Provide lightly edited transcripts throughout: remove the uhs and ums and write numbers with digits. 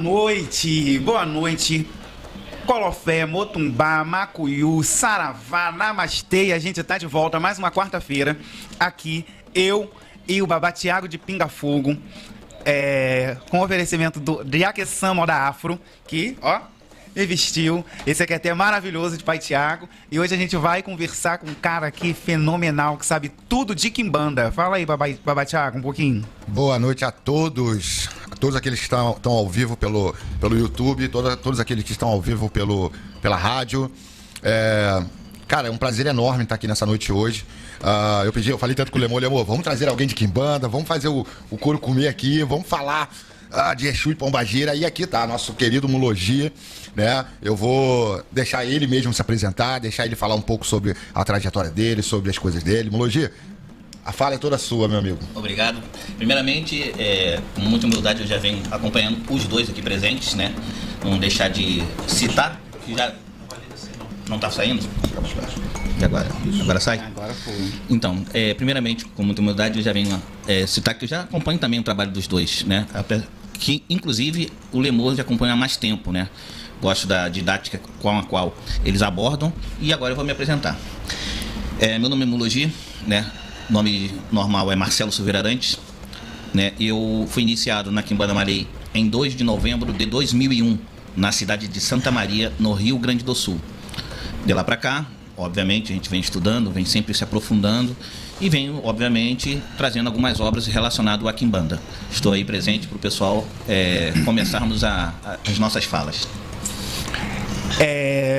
Boa noite, Colofé, Motumbá, Macuyu, Saravá, Namastê. A gente tá de volta mais uma quarta-feira aqui, eu e o Babá Thiago de Pinga Fogo, com oferecimento do Jaque-sama da Afro, que, ó, me vestiu. Esse aqui é até maravilhoso de Pai Thiago. E hoje a gente vai conversar com um cara aqui fenomenal, que sabe tudo de quimbanda. Fala aí, Babá Thiago, um pouquinho. Boa noite a todos aqueles que estão ao vivo pelo YouTube, todos aqueles que estão ao vivo pela rádio. Cara, é um prazer enorme estar aqui nessa noite hoje. Eu falei tanto com o Lemor, vamos trazer alguém de quimbanda, vamos fazer o couro comer aqui, vamos falar de Exu e Pombagira. E aqui tá nosso querido Mulogia, né? Eu vou deixar ele mesmo se apresentar, deixar ele falar um pouco sobre a trajetória dele, sobre as coisas dele. Mulogia, a fala é toda sua, meu amigo. Obrigado. Primeiramente, com muita humildade, eu já venho acompanhando os dois aqui presentes, né? Não deixar de citar, que já não tá saindo. E agora sai? Agora foi. Então, primeiramente, com muita humildade, eu já venho citar que eu já acompanho também o trabalho dos dois, né? Que, inclusive, o Lemor já acompanha há mais tempo, né? Gosto da didática com a qual eles abordam. E agora eu vou me apresentar. Meu nome é Mulogia, né? Nome normal é Marcelo Silveira Arantes, né? Eu fui iniciado na Quimbanda Malay em 2 de novembro de 2001, na cidade de Santa Maria, no Rio Grande do Sul. De lá para cá, obviamente, a gente vem estudando, vem sempre se aprofundando e venho, obviamente, trazendo algumas obras relacionadas à Quimbanda. Estou aí presente para o pessoal começarmos as nossas falas.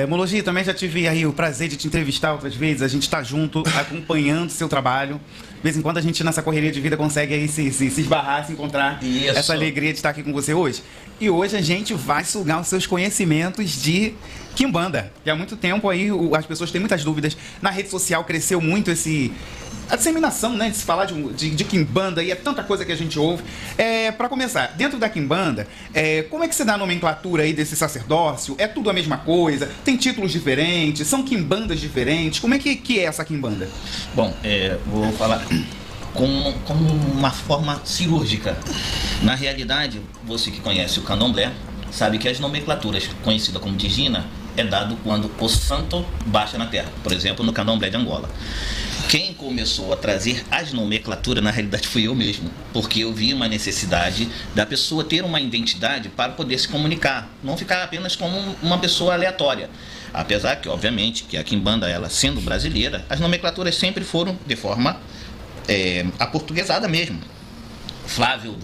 Mulogia, também já tive aí o prazer de te entrevistar outras vezes. A gente tá junto, acompanhando seu trabalho. De vez em quando a gente, nessa correria de vida, consegue aí se esbarrar, se encontrar. Isso. Essa alegria de estar aqui com você hoje. E hoje a gente vai sugar os seus conhecimentos de quimbanda. E há muito tempo aí as pessoas têm muitas dúvidas. Na rede social cresceu muito a disseminação, né, de se falar de quimbanda, e é tanta coisa que a gente ouve. Para começar, dentro da quimbanda, como é que você dá a nomenclatura aí desse sacerdócio? É tudo a mesma coisa? Tem títulos diferentes? São quimbandas diferentes? Como é que é essa quimbanda? Bom, vou falar com uma forma cirúrgica. Na realidade, você que conhece o candomblé sabe que as nomenclaturas conhecidas como Digina é dado quando o santo baixa na terra. Por exemplo, no candomblé de Angola. Quem começou a trazer as nomenclaturas, na realidade, fui eu mesmo, porque eu vi uma necessidade da pessoa ter uma identidade para poder se comunicar, não ficar apenas como uma pessoa aleatória. Apesar que, obviamente, que a quimbanda, ela sendo brasileira, as nomenclaturas sempre foram de forma aportuguesada mesmo. Flávio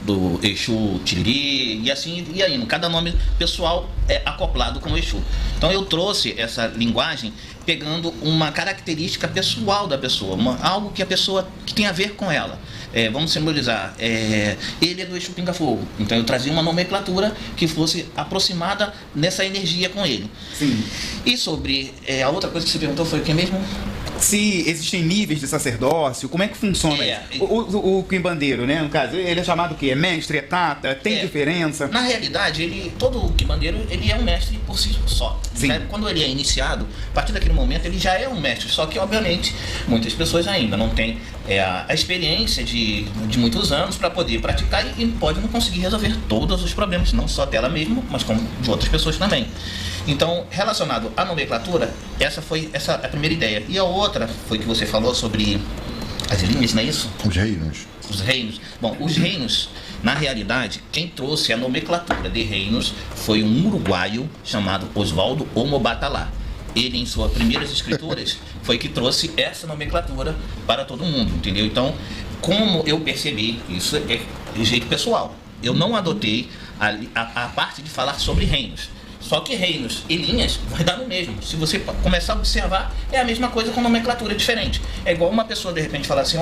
do Exu Tiriri, e assim, e aí, cada nome pessoal é acoplado com o Exu. Então eu trouxe essa linguagem pegando uma característica pessoal da pessoa, algo que a pessoa que tem a ver com ela. Vamos simbolizar, ele é do Exu Pinga Fogo, então eu trazia uma nomenclatura que fosse aproximada nessa energia com ele. Sim. E sobre a outra coisa que você perguntou foi o que mesmo? Se existem níveis de sacerdócio, como é que funciona o quimbandeiro, né? No caso, ele é chamado o quê? É mestre, é tata? Tem diferença? Na realidade, todo quimbandeiro, ele é um mestre por si só. Sim. Né? Quando ele é iniciado, a partir daquele momento, ele já é um mestre. Só que, obviamente, muitas pessoas ainda não têm a experiência de muitos anos para poder praticar e pode não conseguir resolver todos os problemas, não só dela mesma, mas como de outras pessoas também. Então, relacionado à nomenclatura, essa foi a primeira ideia. E a outra foi que você falou sobre as linhas, não é isso? Os reinos. Os reinos. Bom, os reinos, na realidade, quem trouxe a nomenclatura de reinos foi um uruguaio chamado Oswaldo Omobatalá. Ele, em suas primeiras escrituras, foi que trouxe essa nomenclatura para todo mundo, entendeu? Então, como eu percebi, isso é de jeito pessoal. Eu não adotei a parte de falar sobre reinos. Só que reinos e linhas vai dar no mesmo. Se você começar a observar, é a mesma coisa com nomenclatura diferente. É igual uma pessoa de repente falar assim,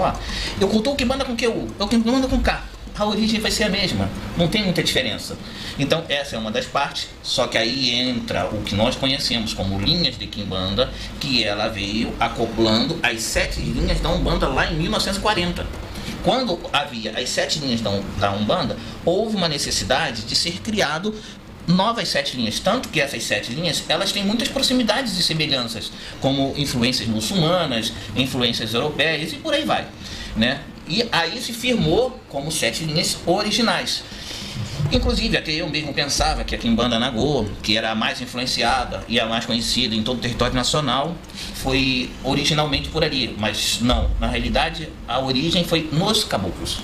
eu cultuo Quimbanda com Q, eu Quimbanda com K. A origem vai ser a mesma, não tem muita diferença. Então essa é uma das partes, só que aí entra o que nós conhecemos como linhas de Quimbanda, que ela veio acoplando as 7 linhas da Umbanda lá em 1940. Quando havia as 7 linhas da Umbanda, houve uma necessidade de ser criado novas 7 linhas, tanto que essas 7 linhas, elas têm muitas proximidades e semelhanças, como influências muçulmanas, influências europeias e por aí vai, né? E aí se firmou como 7 linhas originais. Inclusive, até eu mesmo pensava que a Quimbanda Nagô, que era a mais influenciada e a mais conhecida em todo o território nacional, foi originalmente por ali. Mas não, na realidade, a origem foi nos caboclos.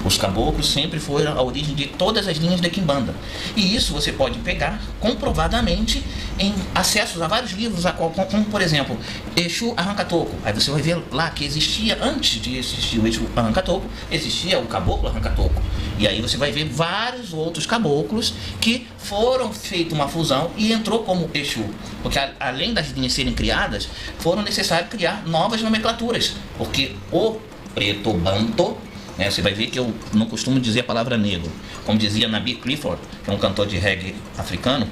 Os caboclos sempre foram a origem de todas as linhas da Quimbanda. E isso você pode pegar comprovadamente em acessos a vários livros, como por exemplo, Exu Arranca-Toco. Aí você vai ver lá que existia, antes de existir o Exu Arranca-Toco, existia o Caboclo Arranca-Toco. E aí você vai ver vários outros caboclos que foram feita uma fusão e entrou como Exu. Porque além das linhas serem criadas, foram necessários criar novas nomenclaturas. Porque o preto banto, você vai ver que eu não costumo dizer a palavra negro. Como dizia Nabi Clifford, que é um cantor de reggae africano,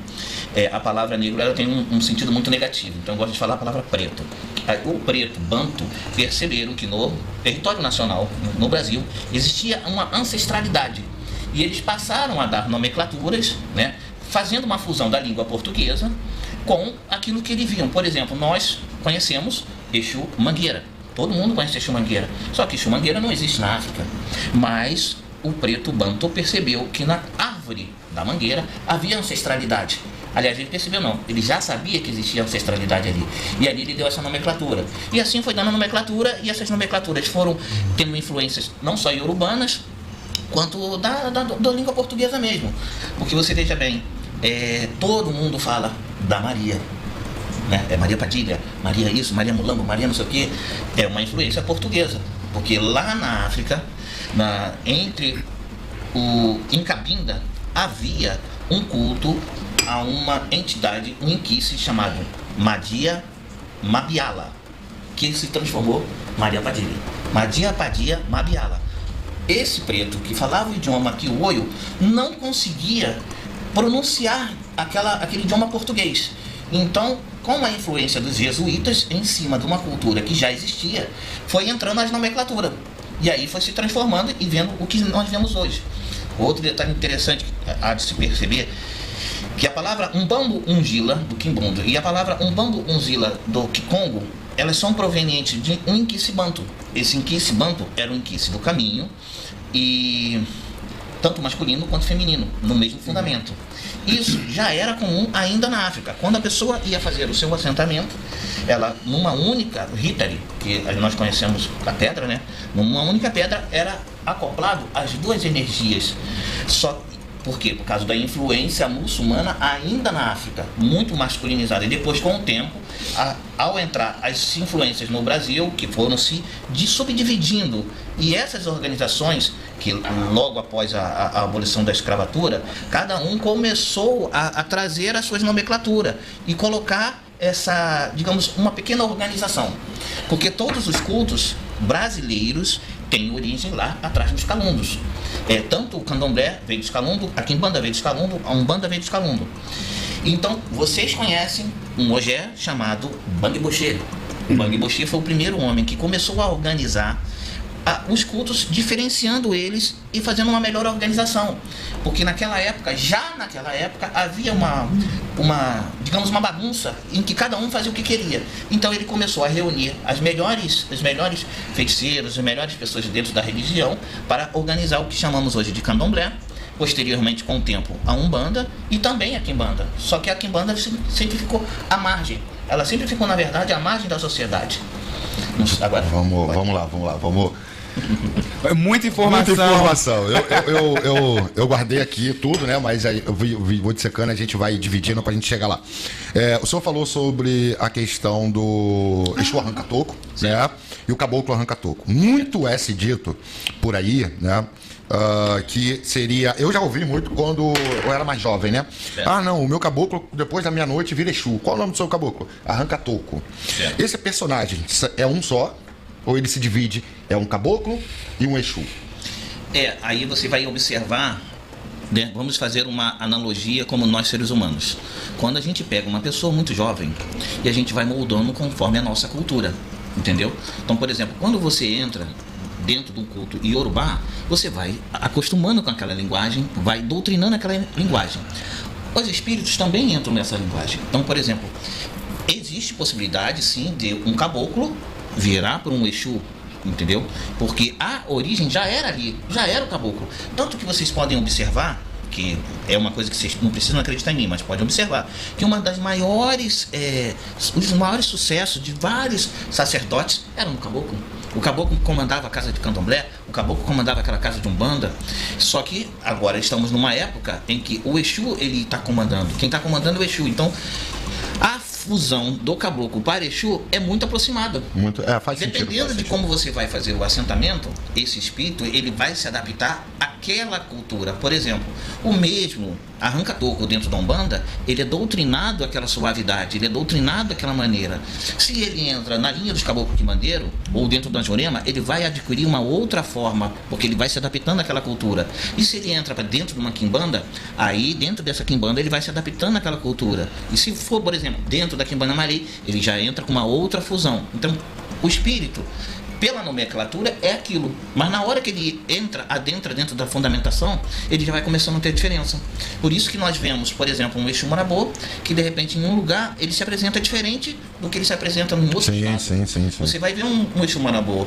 a palavra negro ela tem um sentido muito negativo. Então eu gosto de falar a palavra preto. O preto, banto, perceberam que no território nacional, no Brasil, existia uma ancestralidade. E eles passaram a dar nomenclaturas, fazendo uma fusão da língua portuguesa com aquilo que eles viam. Por exemplo, nós conhecemos Exu Mangueira. Todo mundo conhece Exu Mangueira. Só que Exu Mangueira não existe na África. Mas o preto banto percebeu que na árvore da mangueira havia ancestralidade. Aliás, ele percebeu não, ele já sabia que existia ancestralidade ali. E ali ele deu essa nomenclatura. E assim foi dando a nomenclatura, e essas nomenclaturas foram tendo influências não só iorubânas, quanto da língua portuguesa mesmo. Porque você veja bem, todo mundo fala da Maria. É Maria Padilha, Maria isso, Maria Mulambo, Maria não sei o que. É uma influência portuguesa. Porque lá na África, em Cabinda, havia um culto a uma entidade, um inquice chamado Madia Mabiala, que se transformou Maria Padilha. Madia Padilha Mabiala. Esse preto que falava o idioma Kiuoio não conseguia pronunciar aquele idioma português. Então, com a influência dos jesuítas em cima de uma cultura que já existia, foi entrando as nomenclaturas. E aí foi se transformando e vendo o que nós vemos hoje. Outro detalhe interessante há de se perceber, que a palavra Umbambo Ungila, do Quimbundo, e a palavra Umbambo Unzila, do Kikongo, elas são provenientes de um inquice banto. Esse inquice banto era um inquice do caminho, e tanto masculino quanto feminino, no mesmo fundamento. Isso já era comum ainda na África. Quando a pessoa ia fazer o seu assentamento, ela, numa única ritari, que nós conhecemos a pedra, numa única pedra era acoplado as duas energias. Só por quê? Por causa da influência muçulmana ainda na África, muito masculinizada. E depois, com o tempo, ao entrar as influências no Brasil, que foram se subdividindo, e essas organizações, que logo após a abolição da escravatura, cada um começou a trazer as suas nomenclaturas e colocar essa, digamos, uma pequena organização. Porque todos os cultos brasileiros têm origem lá atrás dos calundos. Tanto o candomblé veio dos calundos, a quimbanda veio dos calundos, a umbanda veio dos calundos. Então, vocês conhecem um ogé chamado Bang Boché. O Bang Boché foi o primeiro homem que começou a organizar os cultos, diferenciando eles e fazendo uma melhor organização. Porque já naquela época, havia digamos, uma bagunça em que cada um fazia o que queria. Então ele começou a reunir os melhores feiticeiros, as melhores pessoas dentro da religião para organizar o que chamamos hoje de candomblé. Posteriormente, com o tempo, a umbanda e também a quimbanda. Só que a quimbanda sempre ficou à margem. Ela sempre ficou, na verdade, à margem da sociedade. Agora, vamos lá. Muita informação. Eu guardei aqui tudo, mas aí eu vou dissecando, a gente vai dividindo pra gente chegar lá. O senhor falou sobre a questão do Exu Arranca-Toco, e o Caboclo Arranca-Toco. Muito é se dito por aí, que seria... Eu já ouvi muito quando eu era mais jovem, Ah, não, o meu caboclo, depois da meia-noite, vira Exu. Qual é o nome do seu caboclo? Arranca-Toco. Esse personagem é um só? Ou ele se divide? É um caboclo e um Exu? Aí você vai observar, vamos fazer uma analogia como nós seres humanos. Quando a gente pega uma pessoa muito jovem e a gente vai moldando conforme a nossa cultura, entendeu? Então, por exemplo, quando você entra dentro do culto iorubá, você vai acostumando com aquela linguagem, vai doutrinando aquela linguagem. Os espíritos também entram nessa linguagem. Então, por exemplo, existe possibilidade, sim, de um caboclo virar para um Exu, entendeu? Porque a origem já era ali, já era o caboclo. Tanto que vocês podem observar que é uma coisa que vocês não precisam acreditar em mim, mas pode observar, que uma das maiores, os maiores sucessos de vários sacerdotes eram no caboclo. O caboclo comandava a casa de candomblé, o caboclo comandava aquela casa de umbanda. Só que agora estamos numa época em que o Exu, ele está comandando. Quem está comandando é o Exu. Então, a fusão do caboclo para Exu é muito aproximada. Faz sentido. Dependendo de como você vai fazer o assentamento, esse espírito, ele vai se adaptar àquela cultura. Por exemplo, o mesmo arranca-toco dentro da Umbanda, ele é doutrinado àquela suavidade, ele é doutrinado daquela maneira. Se ele entra na linha dos caboclos quimbandeiros, ou dentro da Jurema, ele vai adquirir uma outra forma, porque ele vai se adaptando àquela cultura. E se ele entra para dentro de uma quimbanda, aí dentro dessa quimbanda ele vai se adaptando àquela cultura. E se for, por exemplo, dentro da quimbanda Maré, ele já entra com uma outra fusão. Então, o espírito, pela nomenclatura, é aquilo. Mas na hora que ele adentra dentro da fundamentação, ele já vai começando a ter diferença. Por isso que nós vemos, por exemplo, um Exu Marabô, que de repente em um lugar ele se apresenta diferente do que ele se apresenta no outro estado. Sim. Você vai ver um Exu Marabô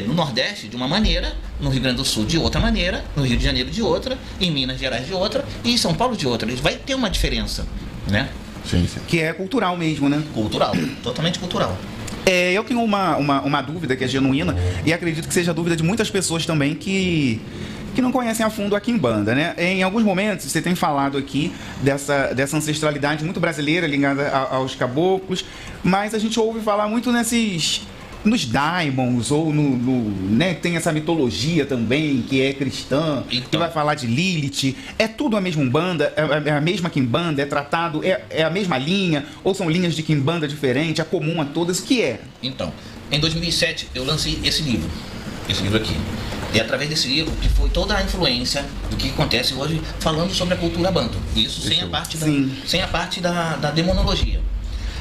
no Nordeste de uma maneira, no Rio Grande do Sul de outra maneira, no Rio de Janeiro de outra, em Minas Gerais de outra e em São Paulo de outra. Ele vai ter uma diferença, né? Sim. Que é cultural mesmo, né? Cultural, totalmente cultural. Eu tenho uma dúvida que é genuína e acredito que seja a dúvida de muitas pessoas também que não conhecem a fundo a quimbanda, né? Em alguns momentos você tem falado aqui dessa ancestralidade muito brasileira ligada aos caboclos, mas a gente ouve falar muito nos daimons, ou né, tem essa mitologia também, que é cristã, então, que vai falar de Lilith. É tudo a mesma Umbanda? É a mesma quimbanda? É tratado? É a mesma linha? Ou são linhas de quimbanda diferentes? É comum a todas? O que é? Então, em 2007 eu lancei esse livro aqui. E através desse livro que foi toda a influência do que acontece hoje falando sobre a cultura banto. Isso sem a parte da demonologia.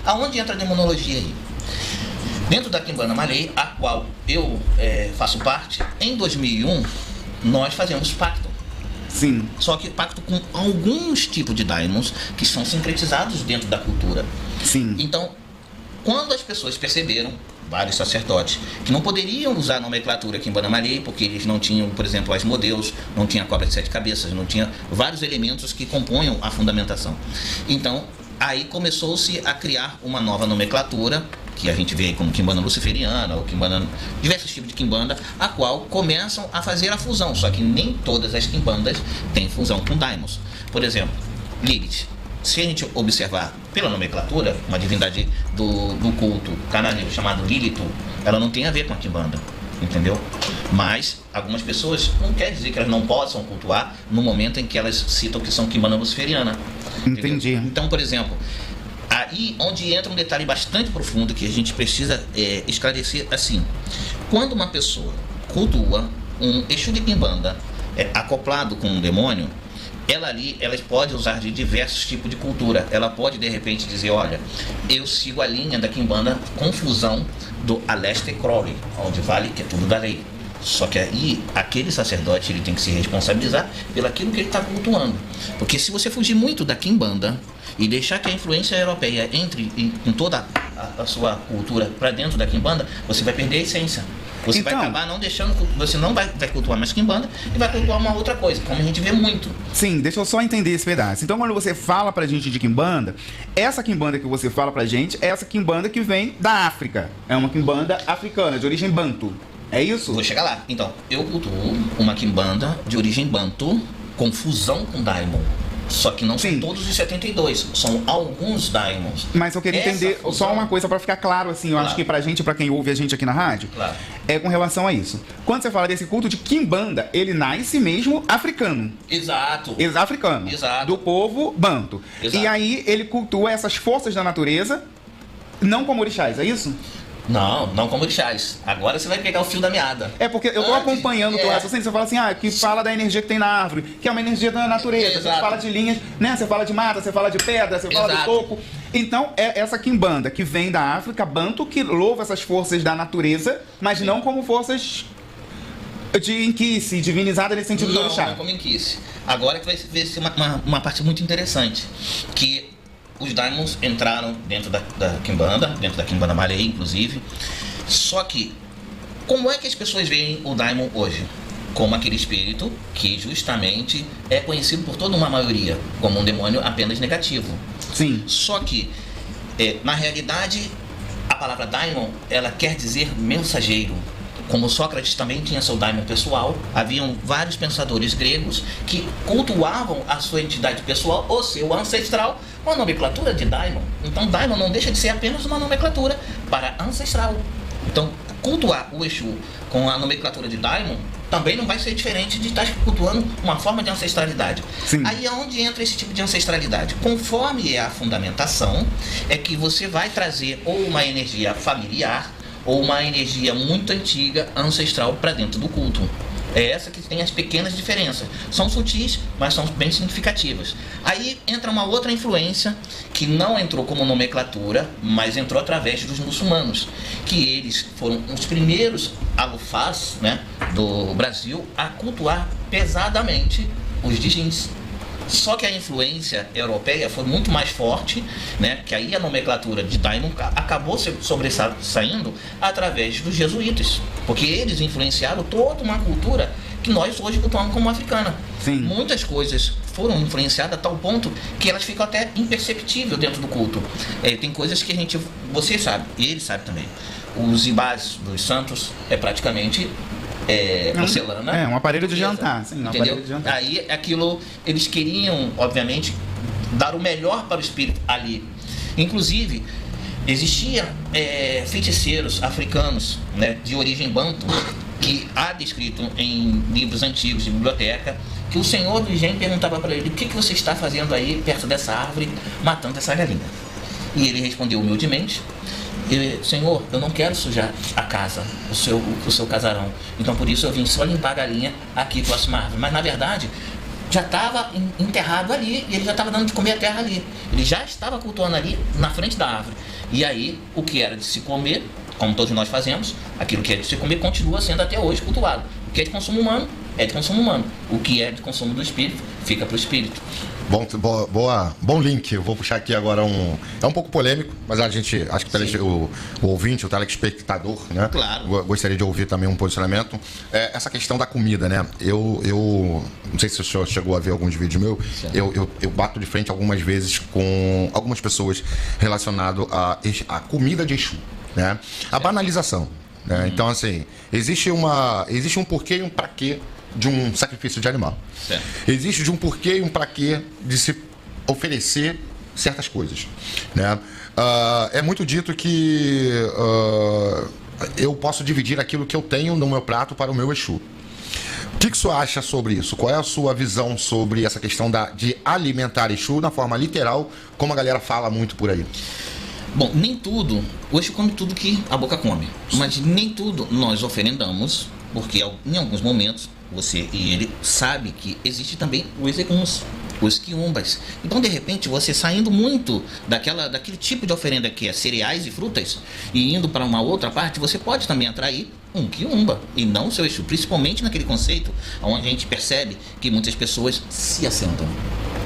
Aonde entra a demonologia aí? Dentro da Quimbanda Maré, a qual eu faço parte, em 2001 nós fazemos pacto. Sim. Só que pacto com alguns tipos de daimons que são sincretizados dentro da cultura. Sim. Então, quando as pessoas perceberam, vários sacerdotes, que não poderiam usar a nomenclatura Quimbanda Maré, porque eles não tinham, por exemplo, Asmodeus, não tinha a cobra de 7 cabeças, não tinha vários elementos que componham a fundamentação. Então, aí começou-se a criar uma nova nomenclatura, que a gente vê aí como Quimbanda Luciferiana, ou Quimbanda, diversos tipos de Quimbanda, a qual começam a fazer a fusão, só que nem todas as Quimbandas têm fusão com daimons. Por exemplo, Lilith. Se a gente observar pela nomenclatura, uma divindade do culto cananeiro chamado Lilith, ela não tem a ver com a Quimbanda, entendeu? Mas algumas pessoas não quer dizer que elas não possam cultuar no momento em que elas citam que são Quimbanda Luciferiana. Entendi. Entendeu? Então, por exemplo, aí onde entra um detalhe bastante profundo que a gente precisa esclarecer assim: quando uma pessoa cultua um Exu de Quimbanda acoplado com um demônio, ela pode usar de diversos tipos de cultura. Ela pode de repente dizer: olha, eu sigo a linha da Quimbanda com fusão do Aleister Crowley, onde vale que é tudo da lei. Só que aí, aquele sacerdote, ele tem que se responsabilizar pelo aquilo que ele está cultuando. Porque se você fugir muito da Quimbanda e deixar que a influência europeia entre em toda a sua cultura para dentro da Quimbanda, você vai perder a essência. Você vai acabar não deixando, você não vai cultuar mais Quimbanda e vai cultuar uma outra coisa, como a gente vê muito. Sim, deixa eu só entender esse pedaço. Então, quando você fala pra gente de Quimbanda, essa Quimbanda que você fala pra gente é essa Quimbanda que vem da África. É uma Quimbanda africana, de origem banto. É isso? Vou chegar lá. Então, eu cultuo uma Quimbanda de origem banto com fusão com daimon. Só que não são todos os 72, são alguns daimons. Mas eu queria entender só uma coisa pra ficar claro, assim, eu acho que pra gente, pra quem ouve a gente aqui na rádio, é com relação a isso. Quando você fala desse culto de Quimbanda, ele nasce mesmo africano. Exato. Africano. Exato. Do povo banto. Exato. E aí ele cultua essas forças da natureza, não como orixás, é isso? Não como orixás. Agora você vai pegar o fio da meada. É porque eu tô acompanhando o teu raciocínio. Você fala assim, que fala da energia que tem na árvore, que é uma energia da natureza. Exato. Você fala de linhas, né? Você fala de mata, você fala de pedra, você fala de toco. Então, é essa Quimbanda que vem da África, banto, que louva essas forças da natureza, mas não como forças de Inquice, divinizada nesse sentido do orixá. Não como Inquice. Agora que vai ser uma parte muito interessante, que os daimons entraram dentro da Quimbanda, dentro da Quimbanda Maré, inclusive. Só que, como é que as pessoas veem o daimon hoje? como aquele espírito que justamente é conhecido por toda uma maioria como um demônio apenas negativo. Sim. Só que, na realidade, a palavra daimon, ela quer dizer mensageiro. Como Sócrates também tinha seu daimon pessoal, haviam vários pensadores gregos que cultuavam a sua entidade pessoal, ou seu ancestral, com a nomenclatura de daimon. Então, daimon não deixa de ser apenas uma nomenclatura para ancestral. Então, cultuar o Exu com a nomenclatura de daimon também não vai ser diferente de estar cultuando uma forma de ancestralidade. Sim. Aí é onde entra esse tipo de ancestralidade. Conforme é a fundamentação, é que você vai trazer ou uma energia familiar ou uma energia muito antiga, ancestral, para dentro do culto. É essa que tem as pequenas diferenças. São sutis, mas são bem significativas. Aí entra uma outra influência que não entrou como nomenclatura, mas entrou através dos muçulmanos, que eles foram os primeiros alufás, né, do Brasil a cultuar pesadamente os djinns. Só que a influência europeia foi muito mais forte, né? Que aí a nomenclatura de daimon acabou se sobressaindo através dos jesuítas, porque eles influenciaram toda uma cultura que nós hoje cultuamos como africana. Sim. Muitas coisas foram influenciadas a tal ponto que elas ficam até imperceptíveis dentro do culto. Tem coisas que você sabe, e ele sabe também. Os ibás dos santos é praticamente porcelana. É, um aparelho de beleza. jantar. Sim, um Entendeu? aparelho de jantar. Aí aquilo, eles queriam, obviamente, dar o melhor para o espírito ali. Inclusive, existia feiticeiros africanos, né, de origem banto, que há descrito em livros antigos de biblioteca, que o senhor do engenho perguntava para ele: o que você está fazendo aí perto dessa árvore, matando essa galinha? E ele respondeu humildemente: Senhor, eu não quero sujar a casa, o seu casarão. Então por isso eu vim só limpar a galinha aqui próxima à árvore. Mas na verdade já estava enterrado ali e ele já estava dando de comer a terra ali. Ele já estava cultuando ali na frente da árvore. E aí o que era de se comer, como todos nós fazemos, aquilo que é de se comer continua sendo até hoje cultuado. O que é de consumo humano é de consumo humano. O que é de consumo do espírito fica para o espírito. Bom link. Eu vou puxar aqui agora é um pouco polêmico, mas a gente, acho que o ouvinte, o telespectador, né? Claro. Gostaria de ouvir também um posicionamento. Essa questão da comida, né? Eu não sei se o senhor chegou a ver alguns vídeos meus. Eu bato de frente algumas vezes com algumas pessoas relacionado à comida de Exu, né? A banalização, né? Então, assim, existe um porquê e um pra quê de um sacrifício de animal. Certo. Existe de um porquê e um pra quê de se oferecer certas coisas, né? É muito dito que eu posso dividir aquilo que eu tenho no meu prato para o meu Exu. O que o senhor acha sobre isso? Qual é a sua visão sobre essa questão de alimentar Exu na forma literal, como a galera fala muito por aí? Bom, nem tudo, o Exu come tudo que a boca come, mas nem tudo nós oferendamos, porque em alguns momentos você e ele sabe que existe também os eguns, os quiumbas. Então, de repente, você saindo muito daquele tipo de oferenda que é cereais e frutas e indo para uma outra parte, você pode também atrair um quiumba e não o seu Exu, principalmente naquele conceito onde a gente percebe que muitas pessoas se assentam.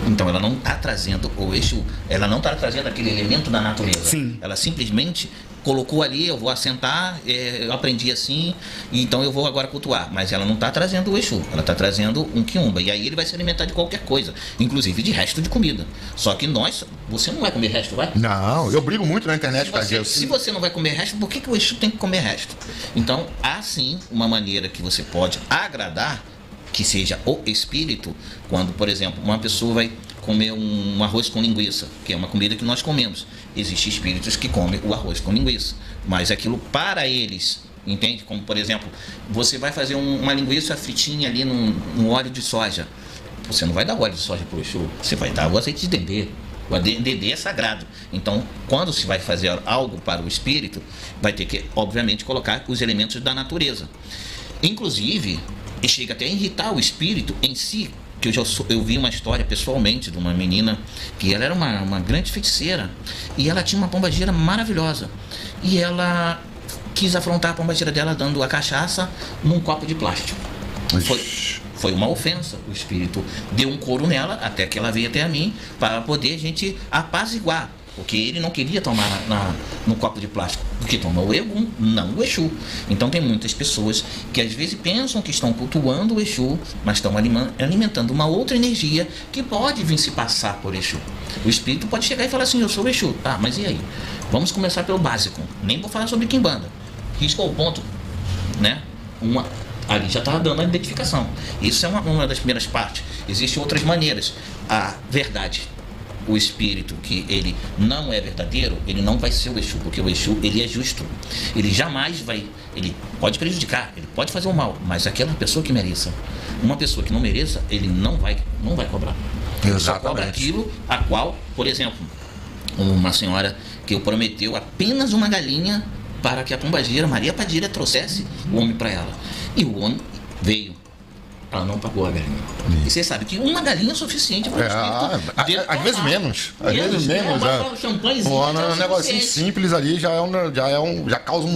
Então ela não está trazendo o Exu, ela não está trazendo aquele elemento da natureza. Sim. Ela simplesmente colocou ali: eu vou assentar, eu aprendi assim, então eu vou agora cultuar. Mas ela não está trazendo o Exu, ela está trazendo um quiumba. E aí ele vai se alimentar de qualquer coisa, inclusive de resto de comida. Só que você não vai comer resto, vai? Não, eu brigo muito na internet para dizer. Se você não vai comer resto, por que o Exu tem que comer resto? Então há sim uma maneira que você pode agradar, que seja o espírito, quando, por exemplo, uma pessoa vai comer um arroz com linguiça, que é uma comida que nós comemos. Existem espíritos que comem o arroz com linguiça, mas aquilo para eles, entende? Como, por exemplo, você vai fazer uma linguiça fritinha ali num óleo de soja. Você não vai dar óleo de soja para o Exu, você vai dar o azeite de dendê. O dendê é sagrado. Então, quando se vai fazer algo para o espírito, vai ter que, obviamente, colocar os elementos da natureza. Inclusive, e chega até a irritar o espírito em si, que eu vi uma história pessoalmente de uma menina que ela era uma grande feiticeira e ela tinha uma pombagira maravilhosa e ela quis afrontar a pombagira dela dando a cachaça num copo de plástico. Foi uma ofensa. O espírito deu um couro nela até que ela veio até a mim para poder a gente apaziguar. Porque ele não queria tomar no copo de plástico. Porque tomou o Egum, não o Exu. Então tem muitas pessoas que às vezes pensam que estão cultuando o Exu, mas estão alimentando uma outra energia que pode vir se passar por Exu. O espírito pode chegar e falar assim, eu sou o Exu. Tá, mas e aí? Vamos começar pelo básico. Nem vou falar sobre Quimbanda. Riscou o ponto, né? Ali já está dando a identificação. Isso é uma das primeiras partes. Existem outras maneiras. A verdade, o espírito que ele não é verdadeiro, ele não vai ser o Exu, porque o Exu, ele é justo. Ele jamais vai, ele pode prejudicar, ele pode fazer o mal, mas aquela pessoa que mereça. Uma pessoa que não mereça, ele não vai cobrar. Ele só cobra aquilo a qual, por exemplo, uma senhora que prometeu apenas uma galinha para que a pombagira Maria Padilha trouxesse o homem para ela. E o homem veio. Ela não pagou a galinha. E você sabe que uma galinha é suficiente para o espírito. Às vezes menos. Às vezes menos. Um negocinho simples ali já causa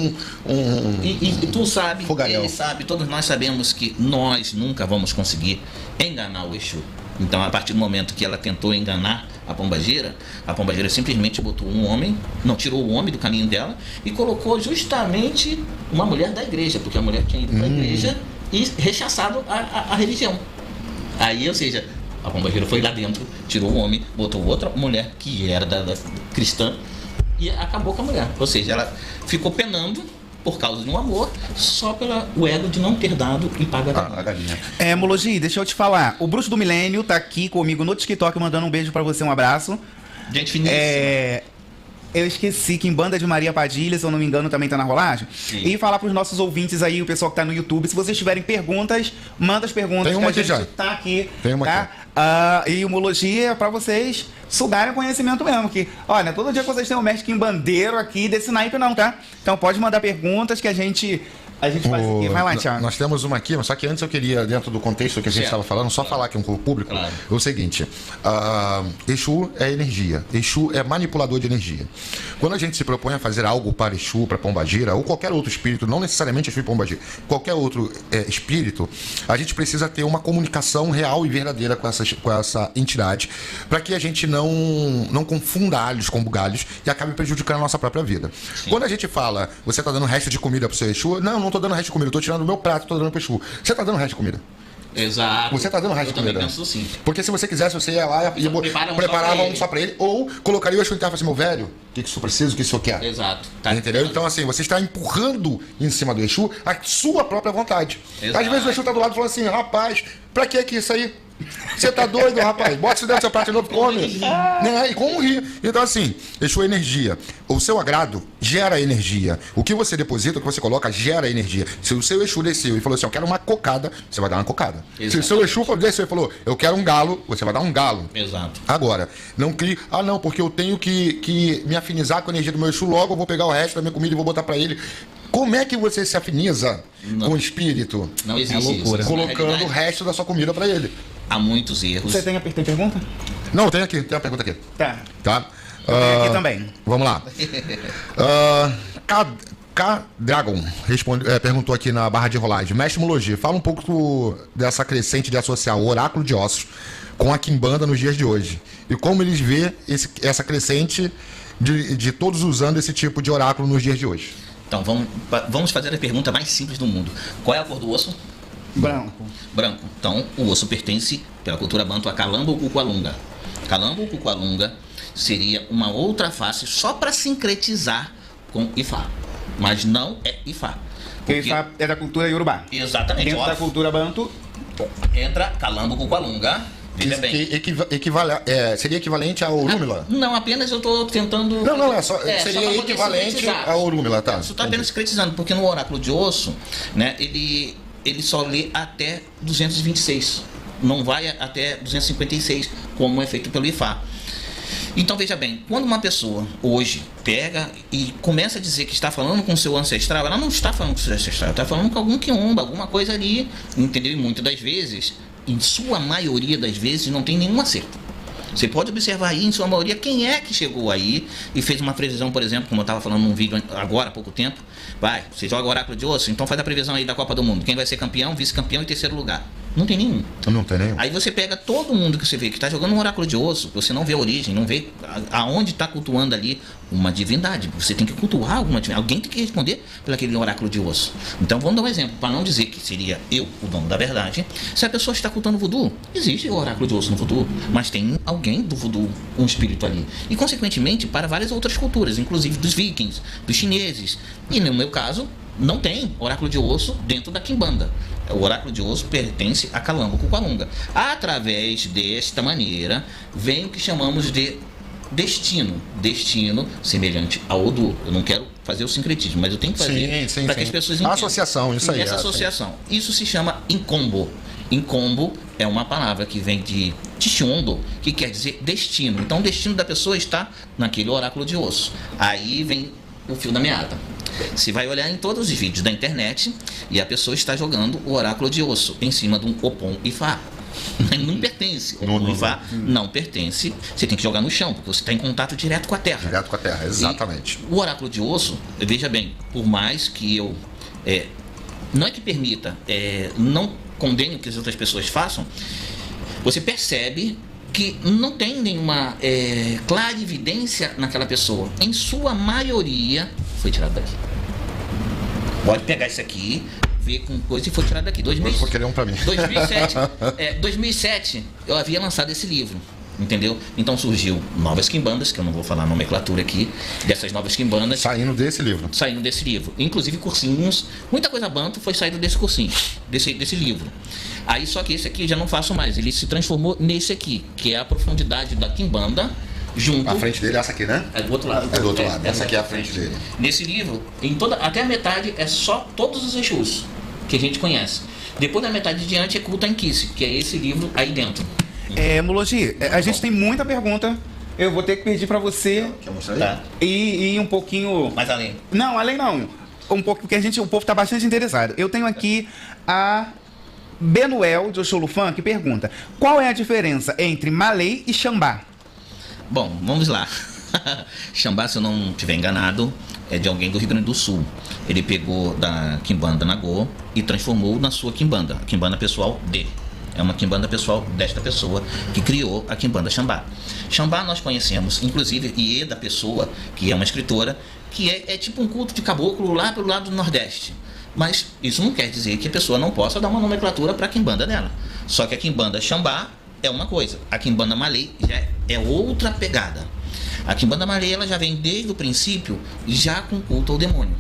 E tu sabe, fogaréu. Ele sabe, todos nós sabemos que nós nunca vamos conseguir enganar o Exu. Então, a partir do momento que ela tentou enganar a pombagira simplesmente botou um homem, não, tirou o homem do caminho dela e colocou justamente uma mulher da igreja, porque a mulher tinha ido para a igreja e rechaçado a religião. Aí, ou seja, a pombagira foi lá dentro, tirou o homem, botou outra mulher que era da cristã e acabou com a mulher. Ou seja, ela ficou penando por causa de um amor, só pelo ego de não ter dado e pagar a galinha. Mologi, deixa eu te falar. O Bruxo do Milênio tá aqui comigo no TikTok, mandando um beijo pra você, um abraço. Gente finíssima. Eu esqueci que em Banda de Maria Padilha, se eu não me engano, também tá na rolagem. Sim. E falar pros nossos ouvintes aí, o pessoal que tá no YouTube, se vocês tiverem perguntas, manda as perguntas. Tem uma que a aqui gente já. tá aqui. Tem uma tá? aqui. E o Mologi é pra vocês sugarem o conhecimento mesmo. Que, olha, todo dia que vocês têm um mestre quimbandeiro aqui desse naipe não, tá? Então pode mandar perguntas que a gente faz aqui. Vai lá, Thiago. Nós temos uma aqui, mas só que antes eu queria, dentro do contexto que a gente estava falando, só falar aqui com o público, o seguinte, Exu é energia, Exu é manipulador de energia. Quando a gente se propõe a fazer algo para Exu, para Pombagira, ou qualquer outro espírito, não necessariamente Exu e Pombagira, qualquer outro espírito, a gente precisa ter uma comunicação real e verdadeira com essa entidade, para que a gente não confunda alhos com bugalhos e acabe prejudicando a nossa própria vida. Sim. Quando a gente fala, você está dando resto de comida para o seu Exu, não tô dando resto de comida, eu tô tirando do meu prato, tô dando pro Exu. Você tá dando resto de comida? Exato. Você tá dando resto de comida? Eu também penso sim. Porque se você quisesse, você ia lá e preparava um só pra ele, ou colocaria o Exu em terra e falasse, meu velho, o que isso precisa, o que isso quer? Exato. Tá entendeu? Então, assim, você está empurrando em cima do Exu a sua própria vontade. Exato. Às vezes o Exu tá do lado falando assim, rapaz, pra que isso aí? Você tá doido, rapaz? Bota isso dentro do seu prato de novo e come. E como rir. Então, assim, Exu é energia. O seu agrado gera energia. O que você deposita, o que você coloca, gera energia. Se o seu Exu desceu e falou assim, eu quero uma cocada, você vai dar uma cocada. Exato. Se o seu Exu desceu e falou, eu quero um galo, você vai dar um galo. Exato. Agora, não crie, não, porque eu tenho que me afinizar com a energia do meu Exu, logo eu vou pegar o resto da minha comida e vou botar pra ele. Como é que você se afiniza com o espírito? Não existe loucura. Isso. Colocando o resto da sua comida pra ele. Há muitos erros. Você tem pergunta? Não, tem uma pergunta aqui. Tá. Tem aqui também. Vamos lá. K-Dragon perguntou aqui na barra de rolagem. Mestre Mologi, fala um pouco dessa crescente de associar o oráculo de ossos com a quimbanda nos dias de hoje. E como eles vê essa crescente de todos usando esse tipo de oráculo nos dias de hoje. Então, vamos fazer a pergunta mais simples do mundo. Qual é a cor do osso? Branco. Branco. Então, o osso pertence, pela cultura banto, a Calamba ou Cucualunga. Calamba ou Cucualunga seria uma outra face só para sincretizar com Ifá. Mas não é Ifá. Porque Ifá é da cultura Yorubá. Exatamente. Dentro da cultura banto entra Calamba ou Cucualunga. Veja bem. Seria equivalente ao Orúmila? Não, apenas eu estou tentando... Seria equivalente ao Orúmila, tá? Isso está apenas sincretizando, porque no oráculo de osso, né, ele só lê até 226, não vai até 256, como é feito pelo Ifá. Então veja bem, quando uma pessoa hoje pega e começa a dizer que está falando com o seu ancestral, ela não está falando com o seu ancestral, está falando com algum quiumba, alguma coisa ali, entendeu? E muitas das vezes, em sua maioria das vezes, não tem nenhum acerto. Você pode observar aí, em sua maioria, quem é que chegou aí e fez uma previsão, por exemplo, como eu estava falando num vídeo agora, há pouco tempo. Você joga o oráculo de osso, então faz a previsão aí da Copa do Mundo. Quem vai ser campeão, vice-campeão e terceiro lugar. Não tem nenhum. Não tem nenhum. Aí você pega todo mundo que você vê que está jogando um oráculo de osso, você não vê a origem, não vê aonde está cultuando ali uma divindade. Você tem que cultuar alguma divindade. Alguém tem que responder por aquele oráculo de osso. Então vamos dar um exemplo, para não dizer que seria eu o dono da verdade. Se a pessoa está cultuando voodoo, existe o oráculo de osso no voodoo, mas tem alguém do voodoo, um espírito ali. E consequentemente para várias outras culturas, inclusive dos vikings, dos chineses. E no meu caso, não tem oráculo de osso dentro da quimbanda. O oráculo de osso pertence a Calango Cucamonga. Através desta maneira, vem o que chamamos de destino. Destino semelhante ao Odu. Eu não quero fazer o sincretismo, mas eu tenho que fazer para que as pessoas entendam. A associação, isso aí. Essa associação. Isso se chama incombo. Incombo é uma palavra que vem de Tixiondo, que quer dizer destino. Então, o destino da pessoa está naquele oráculo de osso. Aí vem o fio da meada. Você vai olhar em todos os vídeos da internet e a pessoa está jogando o oráculo de osso em cima de um Opon Ifá. Não pertence. Opon Ifá não pertence. Você tem que jogar no chão, porque você está em contato direto com a terra. Direto com a terra, exatamente. E o oráculo de osso, veja bem, por mais que eu não é que permita, não condene o que as outras pessoas façam, você percebe que não tem nenhuma clarividência naquela pessoa. Em sua maioria, foi tirado daqui. Pode pegar isso aqui, ver com coisa e foi tirado daqui. Eu vou querer um pra mim. 2007, eu havia lançado esse livro. Entendeu? Então surgiu novas quimbandas, que eu não vou falar a nomenclatura aqui, dessas novas quimbandas. Saindo desse livro. Inclusive cursinhos, muita coisa banto foi saído desse cursinho, desse livro. Aí só que esse aqui eu já não faço mais, ele se transformou nesse aqui, que é a profundidade da quimbanda. Junto. A frente dele é essa aqui, né? É do outro lado. É do outro lado. Essa aqui é a frente dele. Nesse livro, até a metade é só todos os Exus que a gente conhece. Depois da metade diante é Culto Anquice, que é esse livro aí dentro. Mulogi, a gente tem muita pergunta. Eu vou ter que pedir pra você Quer mostrar aí? Tá. ir um pouquinho... Mais além. Não, além não. Um pouco, porque o povo tá bastante interessado. Eu tenho aqui a Benuel de Oxolufã, que pergunta: qual é a diferença entre Malay e Xambá? Bom, vamos lá. Xambá, se eu não estiver enganado, é de alguém do Rio Grande do Sul. Ele pegou da quimbanda Nagô e transformou na sua quimbanda, a quimbanda pessoal dele. É uma quimbanda pessoal desta pessoa que criou a quimbanda Xambá. Xambá nós conhecemos, inclusive, Ieda Pessoa, que é uma escritora, que é tipo um culto de caboclo lá pelo lado do Nordeste. Mas isso não quer dizer que a pessoa não possa dar uma nomenclatura para a quimbanda dela. Só que a quimbanda Xambá é uma coisa, a quimbanda Malay já é outra pegada. A quimbanda Malay ela já vem desde o princípio já com culto ao demônio.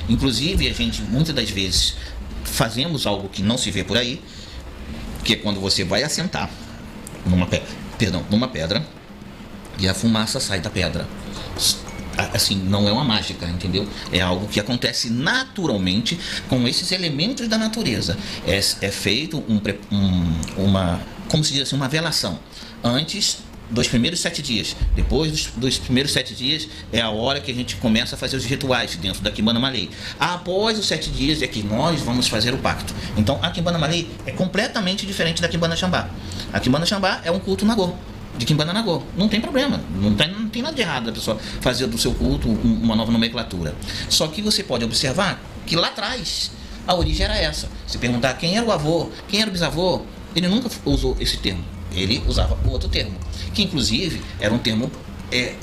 Inclusive, a gente muitas das vezes fazemos algo que não se vê por aí, que é quando você vai assentar numa pedra e a fumaça sai da pedra. Assim, não é uma mágica, entendeu? É algo que acontece naturalmente com esses elementos da natureza. É feito como se diz assim, uma velação antes dos primeiros 7 dias. Depois dos primeiros 7 dias é a hora que a gente começa a fazer os rituais dentro da Quimbanda Malay. Após os 7 dias é que nós vamos fazer o pacto. Então a Quimbanda Malay é completamente diferente da Quimbanda Xambá. A Quimbanda Xambá é um culto Nagô, de Quimbanda Nagô. Não tem problema, não tem nada de errado a pessoa fazer do seu culto uma nova nomenclatura. Só que você pode observar que lá atrás a origem era essa. Se perguntar quem era o avô, quem era o bisavô, ele nunca usou esse termo. Ele usava outro termo, que inclusive era um termo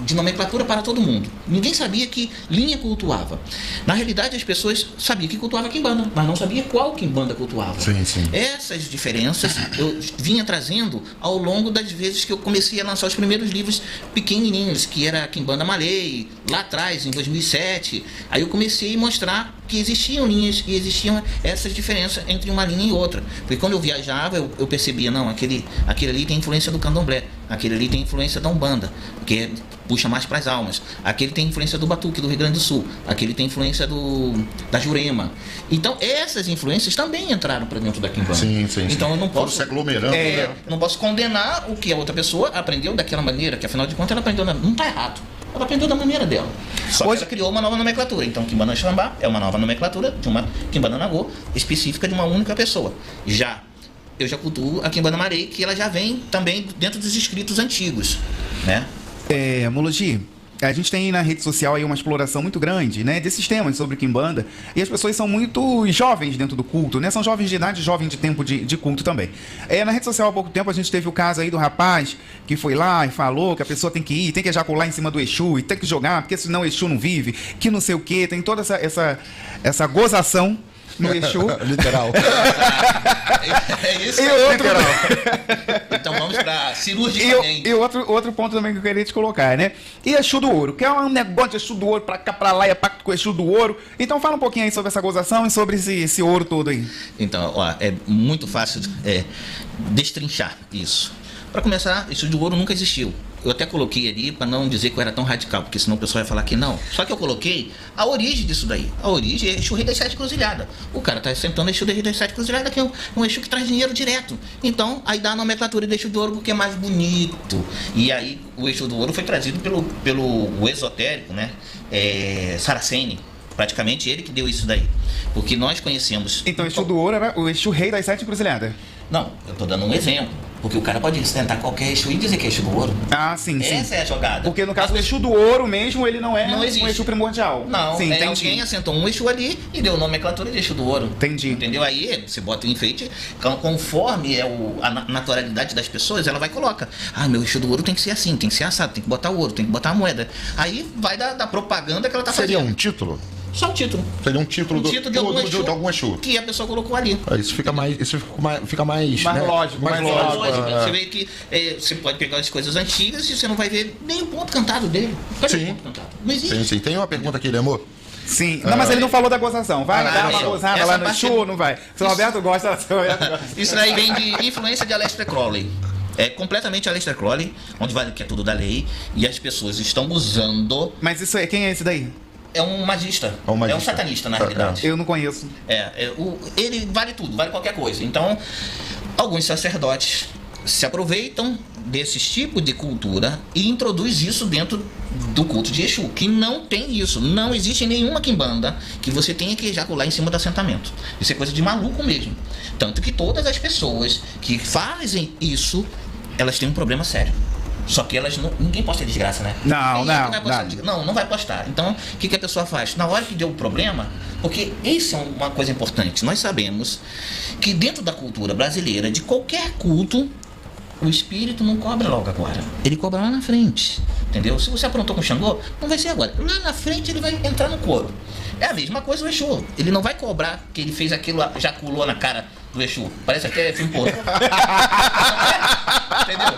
de nomenclatura para todo mundo. Ninguém sabia que linha cultuava. Na realidade, as pessoas sabiam que cultuava Quimbanda, mas não sabia qual Quimbanda cultuava. Sim, sim. Essas diferenças eu vinha trazendo ao longo das vezes que eu comecei a lançar os primeiros livros pequenininhos, que era a Quimbanda Malay, lá atrás, em 2007. Aí eu comecei a mostrar que existiam linhas e existiam essas diferenças entre uma linha e outra. Porque quando eu viajava, eu percebia, não, aquele ali tem influência do candomblé, aquele ali tem influência da Umbanda, que puxa mais para as almas, aquele tem influência do Batuque, do Rio Grande do Sul, aquele tem influência da Jurema. Então, essas influências também entraram para dentro da Quimbanda. Sim, sim. Então, eu não posso... se aglomerando, né? Não posso condenar o que a outra pessoa aprendeu daquela maneira, que afinal de contas ela aprendeu, não está errado. Ela aprendeu da maneira dela. Só que ela criou uma nova nomenclatura. Então, Quimbanda Xambá é uma nova nomenclatura de uma Quimbanda Nagô específica de uma única pessoa. Eu já cultuo a Quimbanda Malay, que ela já vem também dentro dos escritos antigos, né? Mulogi, A gente tem na rede social aí uma exploração muito grande, né, desses temas sobre Quimbanda, e as pessoas são muito jovens dentro do culto, né, são jovens de idade, jovens de tempo de culto também. Na rede social há pouco tempo a gente teve o caso aí do rapaz que foi lá e falou que a pessoa tem que ir, tem que ejacular em cima do Exu e tem que jogar, porque senão o Exu não vive, que não sei o que, tem toda essa gozação no Exu. Literal. É isso E aí. outro... Então vamos para cirurgicamente. E outro ponto também que eu queria te colocar, né? E Exu do Ouro, que é um negócio de Exu do Ouro pra cá, pra lá, é pacto com o Exu do Ouro. Então fala um pouquinho aí sobre essa gozação e sobre esse ouro todo aí. Então, ó, é muito fácil destrinchar isso. Para começar, Exu do Ouro nunca existiu. Eu até coloquei ali para não dizer que eu era tão radical, porque senão o pessoal vai falar que não. Só que eu coloquei a origem disso daí. A origem é Exu Rei das Sete Cruzilhadas. O cara tá sentando Exu Rei das Sete Cruzilhadas, que é um Exu que traz dinheiro direto. Então, aí dá a nomenclatura de Exu do Ouro porque é mais bonito. E aí, o Exu do Ouro foi trazido pelo esotérico, né? Saraceni. Praticamente ele que deu isso daí. Porque nós conhecemos... Então, Exu do Ouro era o Exu Rei das Sete Cruzilhadas. Não, eu tô dando um exemplo. Porque o cara pode tentar qualquer Exu e dizer que é Exu do Ouro. Ah, sim, sim. Essa é a jogada. Porque no caso do Exu do Ouro mesmo, ele não é Não existe. um Exu primordial. Não, sim, entendi. alguém assentou um Exu ali e deu nomenclatura de Exu do Ouro. Entendi. Entendeu? Aí você bota o enfeite, conforme a naturalidade das pessoas, ela vai e coloca. Ah, meu Exu do Ouro tem que ser assim, tem que ser assado, tem que botar o ouro, tem que botar a moeda. Aí vai da propaganda que ela tá Seria fazendo. um título? Só um título. Seria um título, de algum Exu que a pessoa colocou ali. Isso fica mais, Mais né? lógico, mais lógico. Você vê que você pode pegar as coisas antigas e você não vai ver nem o ponto cantado dele. Cadê o ponto cantado? Não existe. Sim. Tem uma pergunta aqui, Lemô. Sim, não, mas ele não falou da gozação. Vai dar uma gozada essa lá no parte- Exu, não vai? Seu Roberto gosta. Isso daí vem de influência de Aleister Crowley. É completamente Aleister Crowley, onde vai que é tudo da lei, e as pessoas estão usando. Mas isso aí, quem é esse daí? É um magista. É um magista. É um satanista, na realidade. Eu não conheço. Ele vale tudo, vale qualquer coisa. Então, alguns sacerdotes se aproveitam desses tipos de cultura e introduz isso dentro do culto de Exu, que não tem isso. Não existe nenhuma quimbanda que você tenha que ejacular em cima do assentamento. Isso é coisa de maluco mesmo. Tanto que todas as pessoas que fazem isso, elas têm um problema sério. Só que elas ninguém posta desgraça, né? Não. Não vai postar. Então, o que a pessoa faz? Na hora que deu o problema, porque isso é uma coisa importante. Nós sabemos que dentro da cultura brasileira, de qualquer culto, o espírito não cobra logo agora. Ele cobra lá na frente. Entendeu? Se você aprontou com o Xangô, não vai ser agora. Lá na frente ele vai entrar no coro. É a mesma coisa o Exu. Ele não vai cobrar que ele fez aquilo, ejaculou na cara do Exu. Parece até filme porno. Entendeu?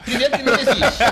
Primeiro que não existe.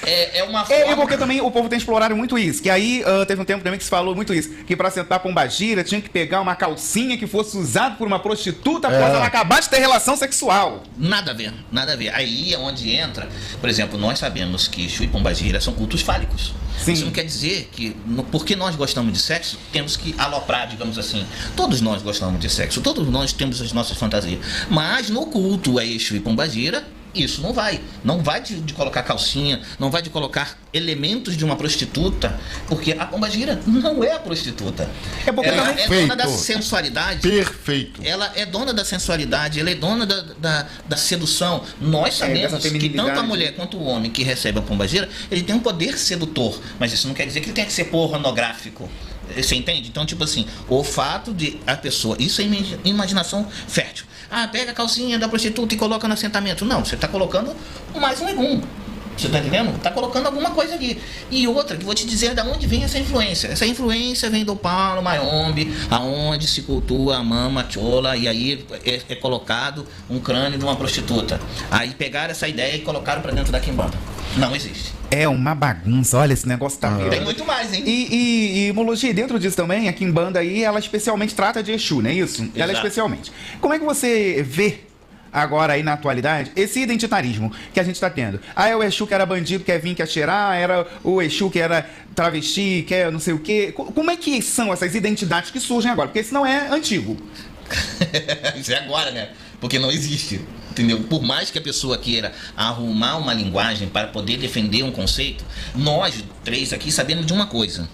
É uma forma... E porque também o povo tem explorado muito isso. Que aí teve um tempo também que se falou muito isso. Que pra sentar pombagira tinha que pegar uma calcinha que fosse usada por uma prostituta após ela acabar de ter relação sexual. Nada a ver, nada a ver. Aí é onde entra, por exemplo, nós sabemos que Exu e pombagira são cultos fálicos. Sim. Isso não quer dizer que, porque nós gostamos de sexo, temos que aloprar, digamos assim. Todos nós gostamos de sexo, todos nós temos as nossas fantasias. Mas no culto a Exu e pombagira, isso não vai. Não vai de colocar calcinha, não vai de colocar elementos de uma prostituta, porque a pombagira não é a prostituta. É porque ela também... é dona da sensualidade. Perfeito. Ela é dona da sensualidade, ela é dona da sedução. Nós sabemos dessa que tanto a feminilidade. mulher quanto o homem que recebe a pombagira, ele tem um poder sedutor, mas isso não quer dizer que ele tenha que ser pornográfico. Você entende? Então, tipo assim, o fato de a pessoa... Isso é imaginação fértil. Ah, pega a calcinha da prostituta e coloca no assentamento. Não, você está colocando mais um legume. Você está entendendo? Está colocando alguma coisa ali. E outra, que vou te dizer de onde vem essa influência. Essa influência vem do Paulo Mayombe, aonde se cultua a mama chola, e aí é colocado um crânio de uma prostituta. Aí pegaram essa ideia e colocaram para dentro da quimbanda. Não existe. É uma bagunça, olha, esse negócio tá... Tem muito mais, hein? E Mologi, dentro disso também, a Quimbanda aí, ela especialmente trata de Exu, não é isso? Exato. Ela especialmente. Como é que você vê agora aí na atualidade esse identitarismo que a gente tá tendo? Ah, é o Exu que era bandido, quer vir, quer cheirar, era o Exu que era travesti, quer não sei o quê. Como é que são essas identidades que surgem agora? Porque isso não é antigo. Isso é agora, né? Porque não existe. Entendeu? Por mais que a pessoa queira arrumar uma linguagem para poder defender um conceito, nós três aqui sabemos de uma coisa: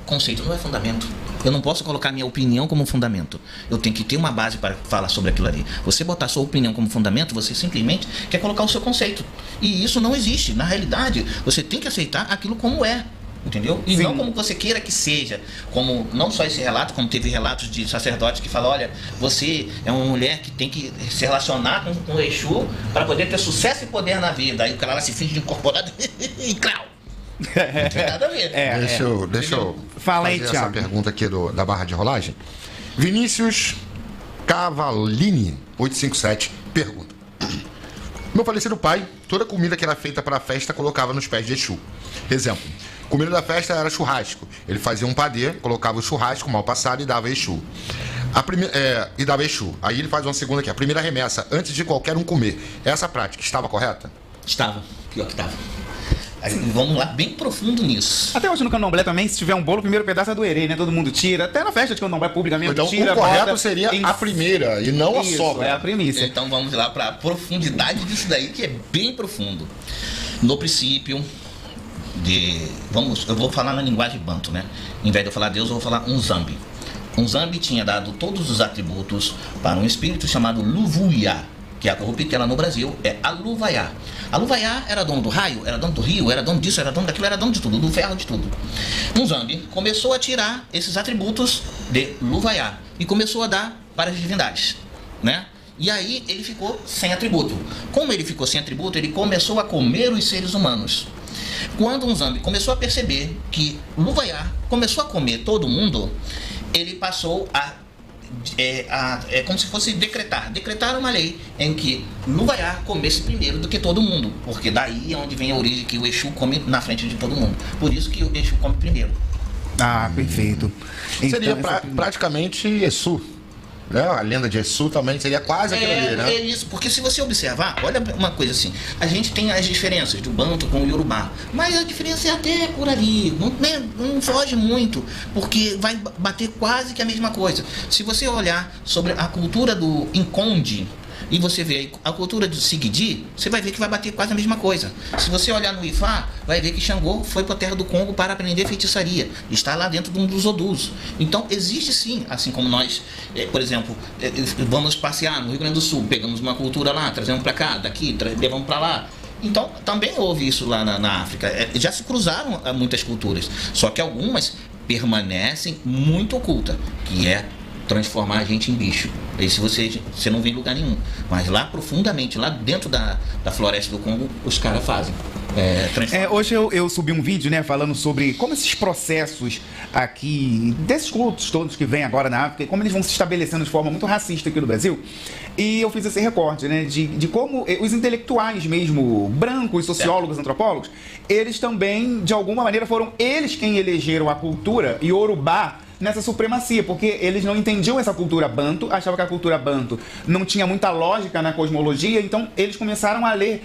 conceito não é fundamento. Eu não posso colocar minha opinião como fundamento. Eu tenho que ter uma base para falar sobre aquilo ali. Você botar sua opinião como fundamento, você simplesmente quer colocar o seu conceito. E isso não existe. Na realidade, você tem que aceitar aquilo como é. Entendeu? E Sim. não como você queira que seja. Como não só esse relato, como teve relatos de sacerdotes que falam: olha, você é uma mulher que tem que se relacionar com o Exu para poder ter sucesso e poder na vida. Aí o cara lá se finge de incorporado e crau. Não tem nada a ver. Deixa eu Fala aí, fazer essa Thiago. pergunta aqui da barra de rolagem. Vinícius Cavalini, 857, pergunta. Meu falecido pai, toda comida que era feita para a festa colocava nos pés de Exu. Exemplo, comida da festa era churrasco. Ele fazia um padê, colocava o churrasco mal passado e dava Exu. E dava Exu. Aí ele faz uma segunda aqui. A primeira remessa, antes de qualquer um comer. Essa prática estava correta? Estava. Pior que estava. Aí, vamos lá, bem profundo nisso. Até hoje no candomblé também, se tiver um bolo, o primeiro pedaço é do herê, né? Todo mundo tira. Até na festa de candomblé pública mesmo, Então tira, o correto bota seria em- a primeira e não a Isso, sobra. é a primícia. Então vamos lá para a profundidade disso daí, que é bem profundo. No princípio eu vou falar na linguagem banto, né? Em vez de eu falar Deus, eu vou falar um zambi. Um zambi tinha dado todos os atributos para um espírito chamado Luvuia, que é a corruptela no Brasil, é Aluvaiá. Aluvaiá era dono do raio, era dono do rio, era dono disso, era dono daquilo, era dono de tudo, do ferro, de tudo. Um zambi começou a tirar esses atributos de Luvaiá e começou a dar para as divindades, né? E aí ele ficou sem atributo. Como ele ficou sem atributo, ele começou a comer os seres humanos. Quando um zambi começou a perceber que Luvaiá começou a comer todo mundo, ele passou é como se fosse decretar uma lei em que Luvaiá comesse primeiro do que todo mundo, porque daí é onde vem a origem que o Exu come na frente de todo mundo. Por isso que o Exu come primeiro. Ah, perfeito. Seria Então, essa- praticamente Exu. Né? A lenda de Exu também seria quase aquilo ali, né? É isso, porque se você observar, olha uma coisa assim, a gente tem as diferenças do Banto com o Yorubá, mas a diferença é até por ali, não foge muito, porque vai bater quase que a mesma coisa. Se você olhar sobre a cultura do Inconde e você vê a cultura do Sigidi, você vai ver que vai bater quase a mesma coisa. Se você olhar no Ifá, vai ver que Xangô foi para a terra do Congo para aprender feitiçaria. Está lá dentro de um dos Odus. Então, existe sim, assim como nós, por exemplo, vamos passear no Rio Grande do Sul, pegamos uma cultura lá, trazemos para cá, daqui, levamos para lá. Então, também houve isso lá na África. Já se cruzaram muitas culturas, só que algumas permanecem muito ocultas, que é transformar a gente em bicho. Esse você não vê em lugar nenhum. Mas lá profundamente, lá dentro da floresta do Congo, os caras fazem. Hoje eu subi um vídeo, né, falando sobre como esses processos aqui, desses cultos todos que vêm agora na África, como eles vão se estabelecendo de forma muito racista aqui no Brasil. E eu fiz esse recorte, né, de como os intelectuais mesmo, brancos, sociólogos, antropólogos, eles também, de alguma maneira, foram eles quem elegeram a cultura Yorubá nessa supremacia, porque eles não entendiam essa cultura banto, achavam que a cultura banto não tinha muita lógica na cosmologia, então eles começaram a ler,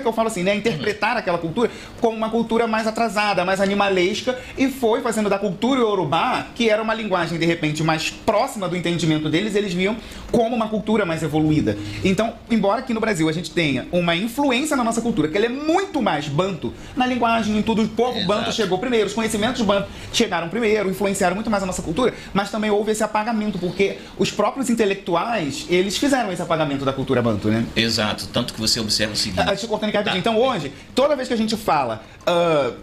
que eu falo assim, né, interpretar aquela cultura como uma cultura mais atrasada, mais animalesca, e foi fazendo da cultura Yorubá, que era uma linguagem de repente mais próxima do entendimento deles, eles viam como uma cultura mais evoluída. Então, embora aqui no Brasil a gente tenha uma influência na nossa cultura, que ela é muito mais banto, na linguagem, em tudo, o povo banto chegou primeiro, os conhecimentos banto chegaram primeiro, influenciaram muito mais a nossa cultura, mas também houve esse apagamento, porque os próprios intelectuais, eles fizeram esse apagamento da cultura banto, né? Exato, tanto que você observa o seguinte... Deixa eu cortar aqui rapidinho. Então hoje, toda vez que a gente fala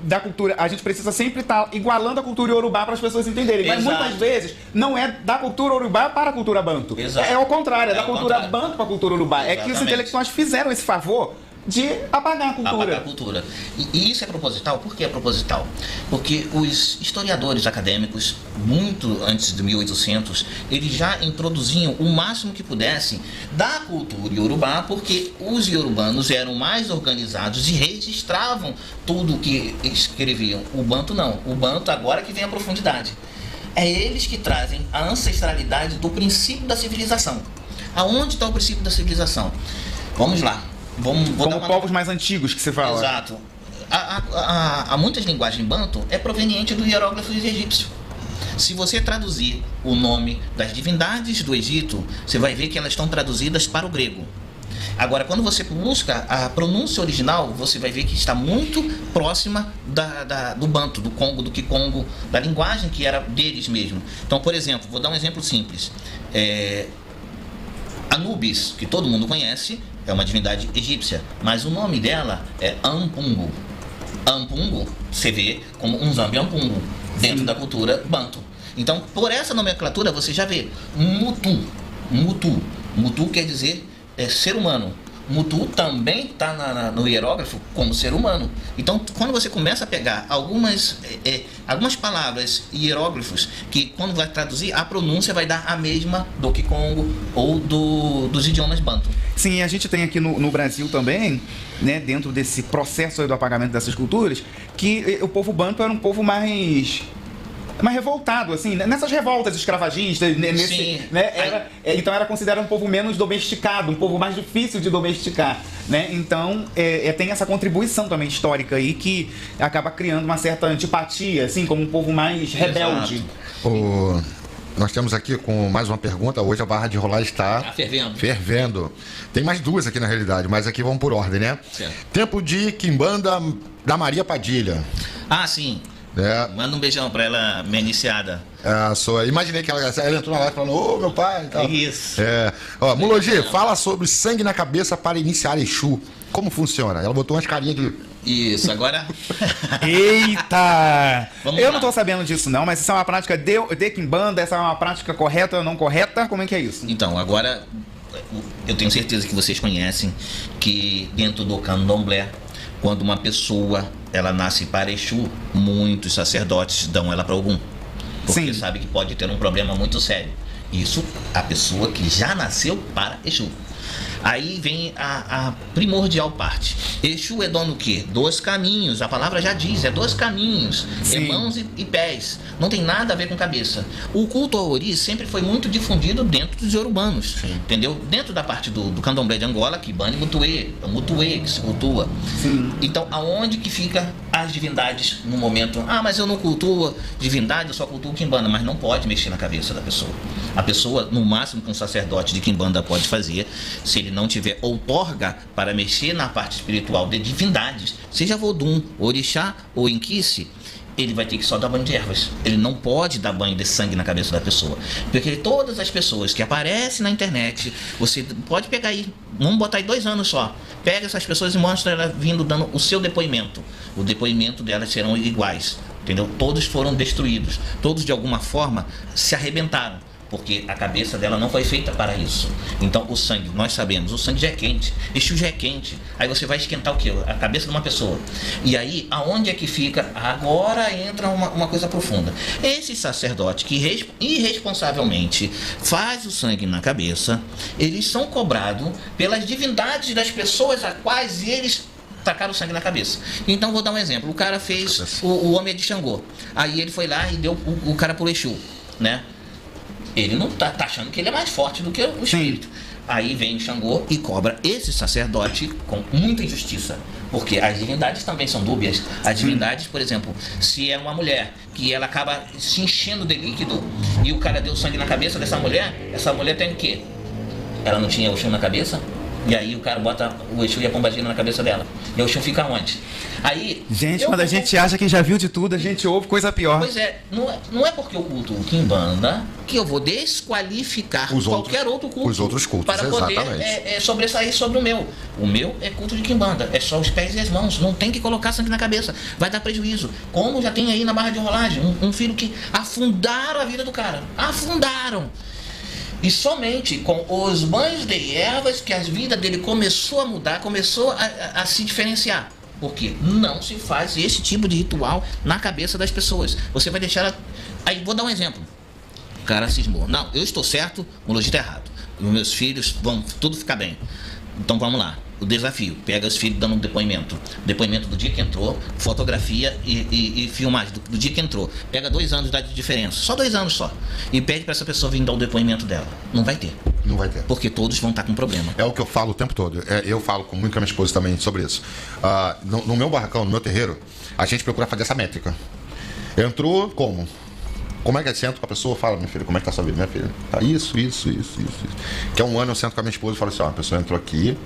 da cultura, a gente precisa sempre estar igualando a cultura Yorubá para as pessoas entenderem, mas Exato. muitas vezes não é da cultura Yorubá para a cultura banto. Exato. É ao contrário, é da ao cultura contrário. banto para a cultura Yorubá. É que os Exatamente. intelectuais fizeram esse favor de apagar a cultura. Apagar a cultura. E isso é proposital? Por que é proposital? Porque os historiadores acadêmicos, muito antes de 1800, eles já introduziam o máximo que pudessem da cultura iorubá, porque os iorubanos eram mais organizados e registravam tudo o que escreviam. O banto não. O banto agora que vem a profundidade. É eles que trazem a ancestralidade do princípio da civilização. Aonde está o princípio da civilização? Vamos lá. Vou Como dar uma... povos mais antigos que você fala. Exato. Há muitas linguagens banto é proveniente do hieróglifo egípcio. Se você traduzir o nome das divindades do Egito, você vai ver que elas estão traduzidas para o grego. Agora, quando você busca a pronúncia original, você vai ver que está muito próxima do Banto, do Congo, do Kikongo, da linguagem que era deles mesmo. Então, por exemplo, vou dar um exemplo simples. Anubis, que todo mundo conhece, é uma divindade egípcia, mas o nome dela é Ampungu. Ampungu se vê como um Zambiampungu dentro da cultura Banto. Então, por essa nomenclatura, você já vê Mutu. Mutu quer dizer ser humano. Mutu também está no hierógrafo como ser humano. Então, quando você começa a pegar algumas palavras e hieróglifos, que quando vai traduzir, a pronúncia vai dar a mesma do Kikongo ou dos idiomas Banto. Sim, a gente tem aqui no Brasil também, né, dentro desse processo aí do apagamento dessas culturas, que o povo Banto era um povo mais revoltado, assim, nessas revoltas escravagistas, Sim. Né, então era considerado um povo menos domesticado, um povo mais difícil de domesticar, né? Então tem essa contribuição também histórica aí que acaba criando uma certa antipatia, assim, como um povo mais rebelde. Nós temos aqui com mais uma pergunta. Hoje a barra de rolar está fervendo. Tem mais duas aqui na realidade, mas aqui vamos por ordem, né? Certo. Tempo de Quimbanda da Maria Padilha. Ah, sim. Manda um beijão pra ela, minha iniciada. Imaginei que ela entrou na live falando, ô meu pai e tal. Isso. Mulogi, fala sobre sangue na cabeça para iniciar Exu. Como funciona? Ela botou umas carinhas de... Isso, agora... Eita! Vamos eu lá. não tô sabendo disso não, mas isso é uma prática de Quimbanda, essa é uma prática correta ou não correta? Como é que é isso? Então, agora, eu tenho certeza que vocês conhecem que dentro do candomblé, quando uma pessoa ela nasce para Exu, muitos sacerdotes dão ela para Ogum. Porque Sim. sabe que pode ter um problema muito sério. Isso, a pessoa que já nasceu para Exu. Aí vem a primordial parte. Exu é dono do quê? 2 caminhos. A palavra já diz, é 2 caminhos. Sim. É mãos e pés. Não tem nada a ver com cabeça. O culto ao Ori sempre foi muito difundido dentro dos Yorubanos. Sim. Entendeu? Dentro da parte do candomblé de Angola, Kibane e Mutuê. É o Mutuê que se cultua. Sim. Então, aonde que fica as divindades no momento? Ah, mas eu não cultuo divindade, eu só cultuo Quimbanda. Mas não pode mexer na cabeça da pessoa. A pessoa, no máximo que um sacerdote de Quimbanda pode fazer, se ele não tiver outorga para mexer na parte espiritual de divindades, seja Vodum, Orixá ou Inquice, ele vai ter que só dar banho de ervas. Ele não pode dar banho de sangue na cabeça da pessoa. Porque todas as pessoas que aparecem na internet, você pode pegar aí, vamos botar aí 2 anos só. Pega essas pessoas e mostra ela vindo dando o seu depoimento. O depoimento delas serão iguais. Entendeu? Todos foram destruídos. Todos de alguma forma se arrebentaram. Porque a cabeça dela não foi feita para isso. Então o sangue, nós sabemos, o sangue já é quente, Exu já é quente. Aí você vai esquentar o quê? A cabeça de uma pessoa. E aí, aonde é que fica? Agora entra uma coisa profunda. Esse sacerdote que irresponsavelmente faz o sangue na cabeça, eles são cobrados pelas divindades das pessoas a quais eles tacaram o sangue na cabeça. Então vou dar um exemplo. O cara fez o homem de Xangô. Aí ele foi lá e deu o cara pro Exu, né? Ele não tá achando que ele é mais forte do que o espírito. Sim. Aí vem o Xangô e cobra esse sacerdote com muita injustiça. Porque as divindades também são dúbias. As divindades, por exemplo, se é uma mulher que ela acaba se enchendo de líquido e o cara deu sangue na cabeça dessa mulher, essa mulher tem o quê? Ela não tinha o chão na cabeça? E aí o cara bota o Exu e a pombagira na cabeça dela. E o Exu fica onde? Aí... Gente, quando a gente acha que já viu de tudo, a gente ouve coisa pior. Pois é, não é porque eu culto o Quimbanda que eu vou desqualificar qualquer outro culto. Os outros cultos, para poder sobressair sobre o meu. O meu é culto de Quimbanda, é só os pés e as mãos. Não tem que colocar sangue na cabeça, vai dar prejuízo. Como já tem aí na barra de rolagem, um filho que afundaram a vida do cara. Afundaram. E somente com os banhos de ervas que a vida dele começou a mudar, começou a se diferenciar. Porque não se faz esse tipo de ritual na cabeça das pessoas. Você vai deixar ela... Aí, vou dar um exemplo. O cara cismou. Não, eu estou certo, o Logista está errado. Os meus filhos vão tudo ficar bem. Então vamos lá. O desafio, pega os filhos dando um depoimento. Depoimento do dia que entrou, fotografia e filmagem do dia que entrou. Pega 2 anos de diferença, só 2 anos só. E pede para essa pessoa vir dar o depoimento dela. Não vai ter. Não vai ter. Porque todos vão estar com problema. É o que eu falo o tempo todo. Eu falo muito com a minha esposa também sobre isso. No meu barracão, no meu terreiro, a gente procura fazer essa métrica. Entrou como? Como é que eu sento com a pessoa? Fala, minha filha, como é que tá a sua vida? Minha filha, tá isso. Que há um ano eu sento com a minha esposa e falo assim, ó, a pessoa entrou aqui,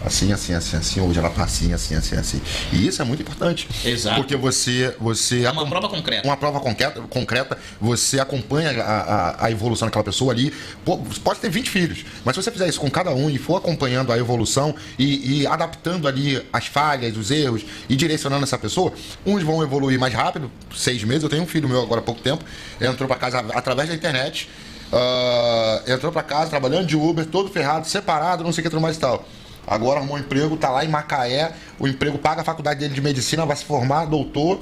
assim, assim, assim, assim, hoje ela tá assim, assim, assim, assim. E isso é muito importante. Exato. Porque você É uma prova concreta. Uma prova concreta, você acompanha a evolução daquela pessoa ali. Pô, você pode ter 20 filhos, mas se você fizer isso com cada um e for acompanhando a evolução e adaptando ali as falhas, os erros e direcionando essa pessoa, uns vão evoluir mais rápido, 6 meses. Eu tenho um filho meu agora há pouco tempo, entrou para casa através da internet, entrou para casa trabalhando de Uber, todo ferrado, separado, não sei o que, tudo mais e tal. Agora arrumou um emprego, tá lá em Macaé, o emprego paga a faculdade dele de medicina, vai se formar, doutor.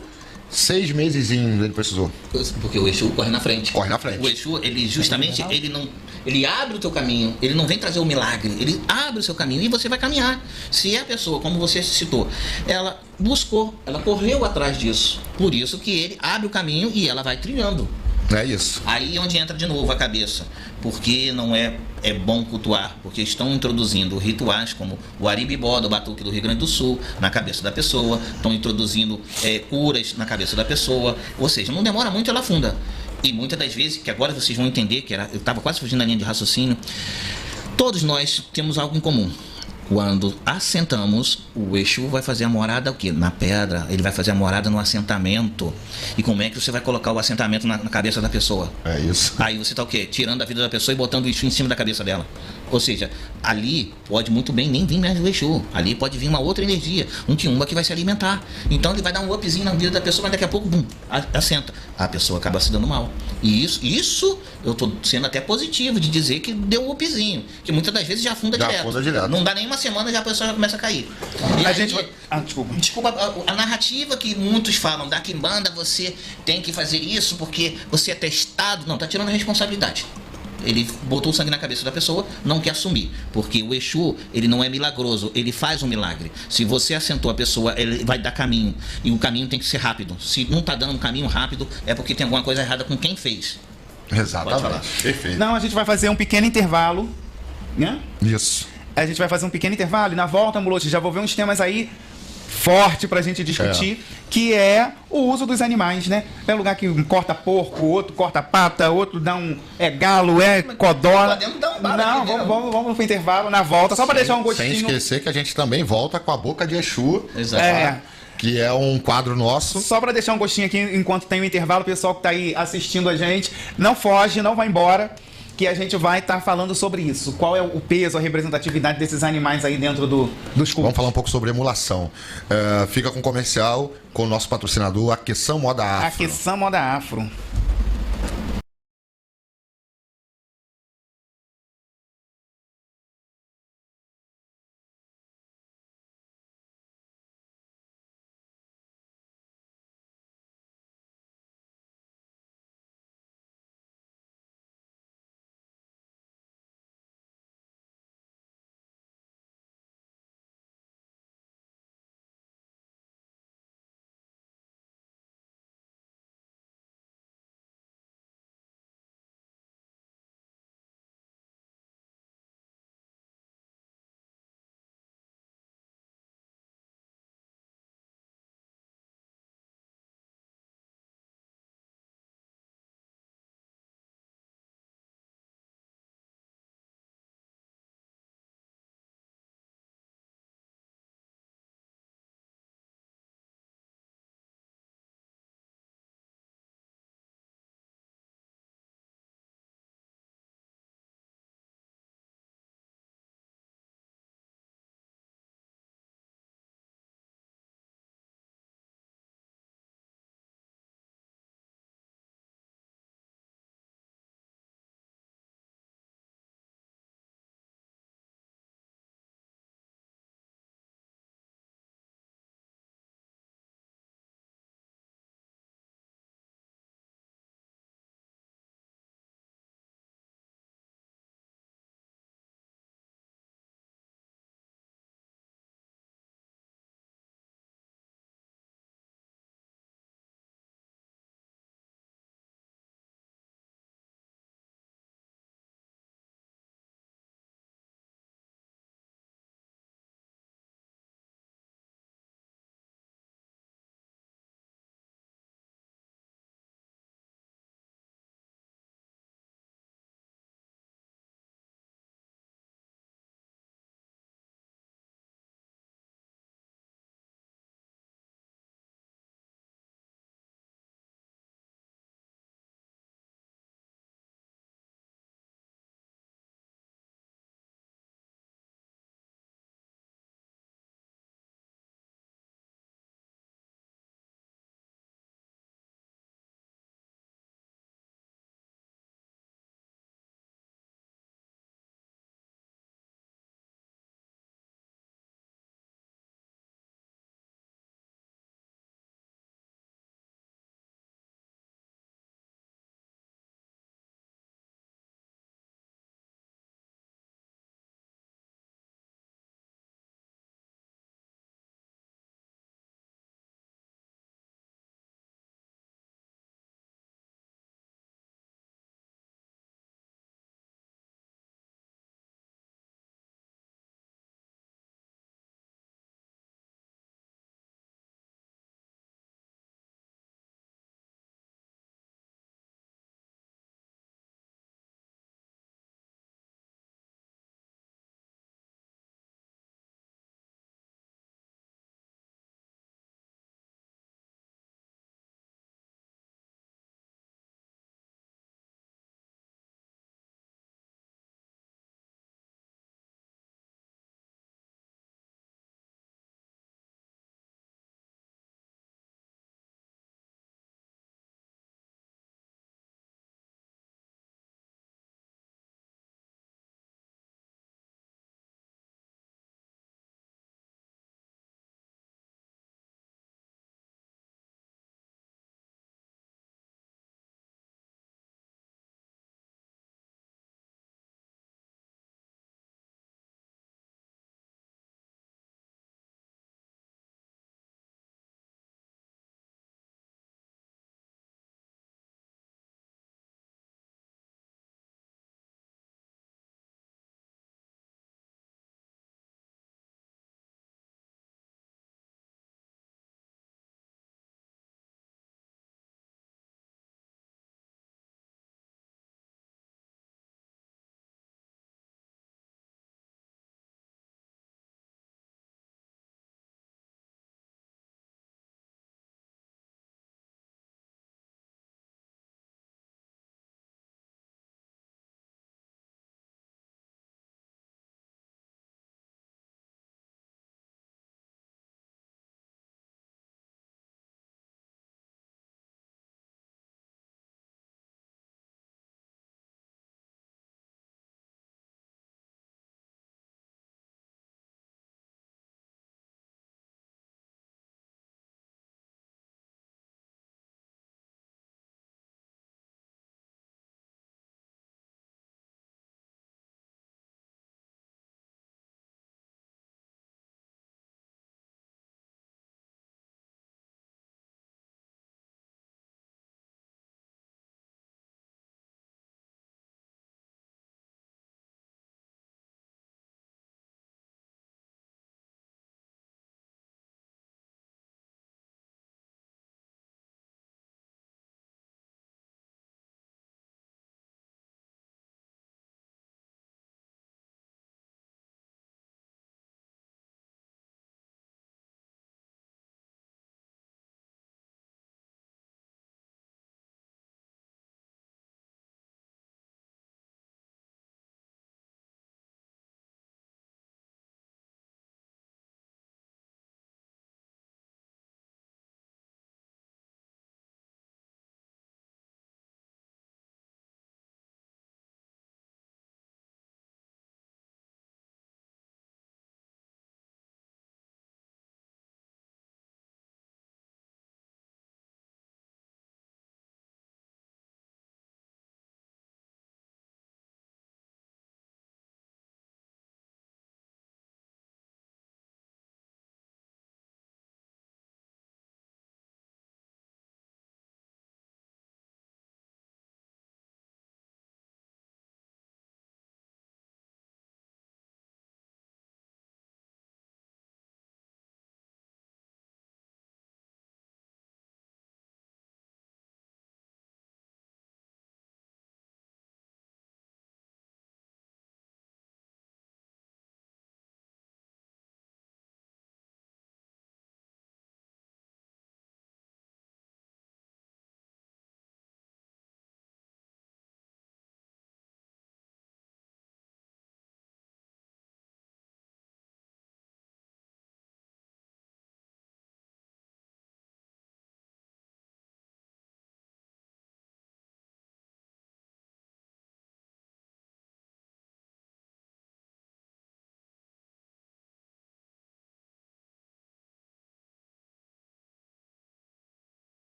6 meses ele precisou. Porque o Exu corre na frente. Corre na frente. O Exu, ele justamente, ele abre o teu caminho, ele não vem trazer o milagre, ele abre o seu caminho e você vai caminhar. Se a pessoa, como você citou, ela buscou, ela correu atrás disso, por isso que ele abre o caminho e ela vai trilhando. É isso. Aí é onde entra de novo a cabeça, porque não é bom cultuar, porque estão introduzindo rituais como o aribibó do batuque do Rio Grande do Sul na cabeça da pessoa, estão introduzindo curas na cabeça da pessoa, ou seja, não demora muito, ela afunda. E muitas das vezes, que agora vocês vão entender, eu estava quase fugindo da linha de raciocínio, todos nós temos algo em comum. Quando assentamos, o Exu vai fazer a morada o quê? Na pedra. Ele vai fazer a morada no assentamento. E como é que você vai colocar o assentamento na cabeça da pessoa? É isso. Aí você está o quê? Tirando a vida da pessoa e botando o Exu em cima da cabeça dela. Ou seja, ali pode muito bem nem vir mais o Exu. Ali pode vir uma outra energia, um quiumba que vai se alimentar. Então ele vai dar um upzinho na vida da pessoa, mas daqui a pouco, bum, assenta. A pessoa acaba se dando mal. E isso eu estou sendo até positivo de dizer que deu um upzinho. Que muitas das vezes já afunda direto. Afunda direto. Não dá nem uma semana já a pessoa já começa a cair. E A aí, gente vai... Desculpa. Desculpa, a narrativa que muitos falam da quimbanda, você tem que fazer isso porque você é testado. Não, tá tirando a responsabilidade. Ele botou o sangue na cabeça da pessoa, não quer assumir. Porque o Exu, ele não é milagroso, ele faz um milagre. Se você assentou a pessoa, ele vai dar caminho. E o caminho tem que ser rápido. Se não tá dando um caminho rápido, é porque tem alguma coisa errada com quem fez. Exatamente. Perfeito. Não, a gente vai fazer um pequeno intervalo, né? Isso. A gente vai fazer um pequeno intervalo e na volta, Molote, já vou ver uns temas aí forte pra gente discutir, que é o uso dos animais, né? É lugar que um corta porco, outro corta pata, outro dá um galo, codorna. Podemos dar um bar Não, aqui, né? vamos pro intervalo na volta, só pra deixar um Sem gostinho. esquecer que a gente também volta com a Boca de Exu. Exato. Que é um quadro nosso. Só pra deixar um gostinho aqui enquanto tem o intervalo, o pessoal que tá aí assistindo a gente, não foge, não vai embora, que a gente vai estar falando sobre isso. Qual é o peso, a representatividade desses animais aí dentro dos cultos. Vamos falar um pouco sobre emulação. Fica com comercial com o nosso patrocinador, Aqueção Moda Afro. Aqueção Moda Afro.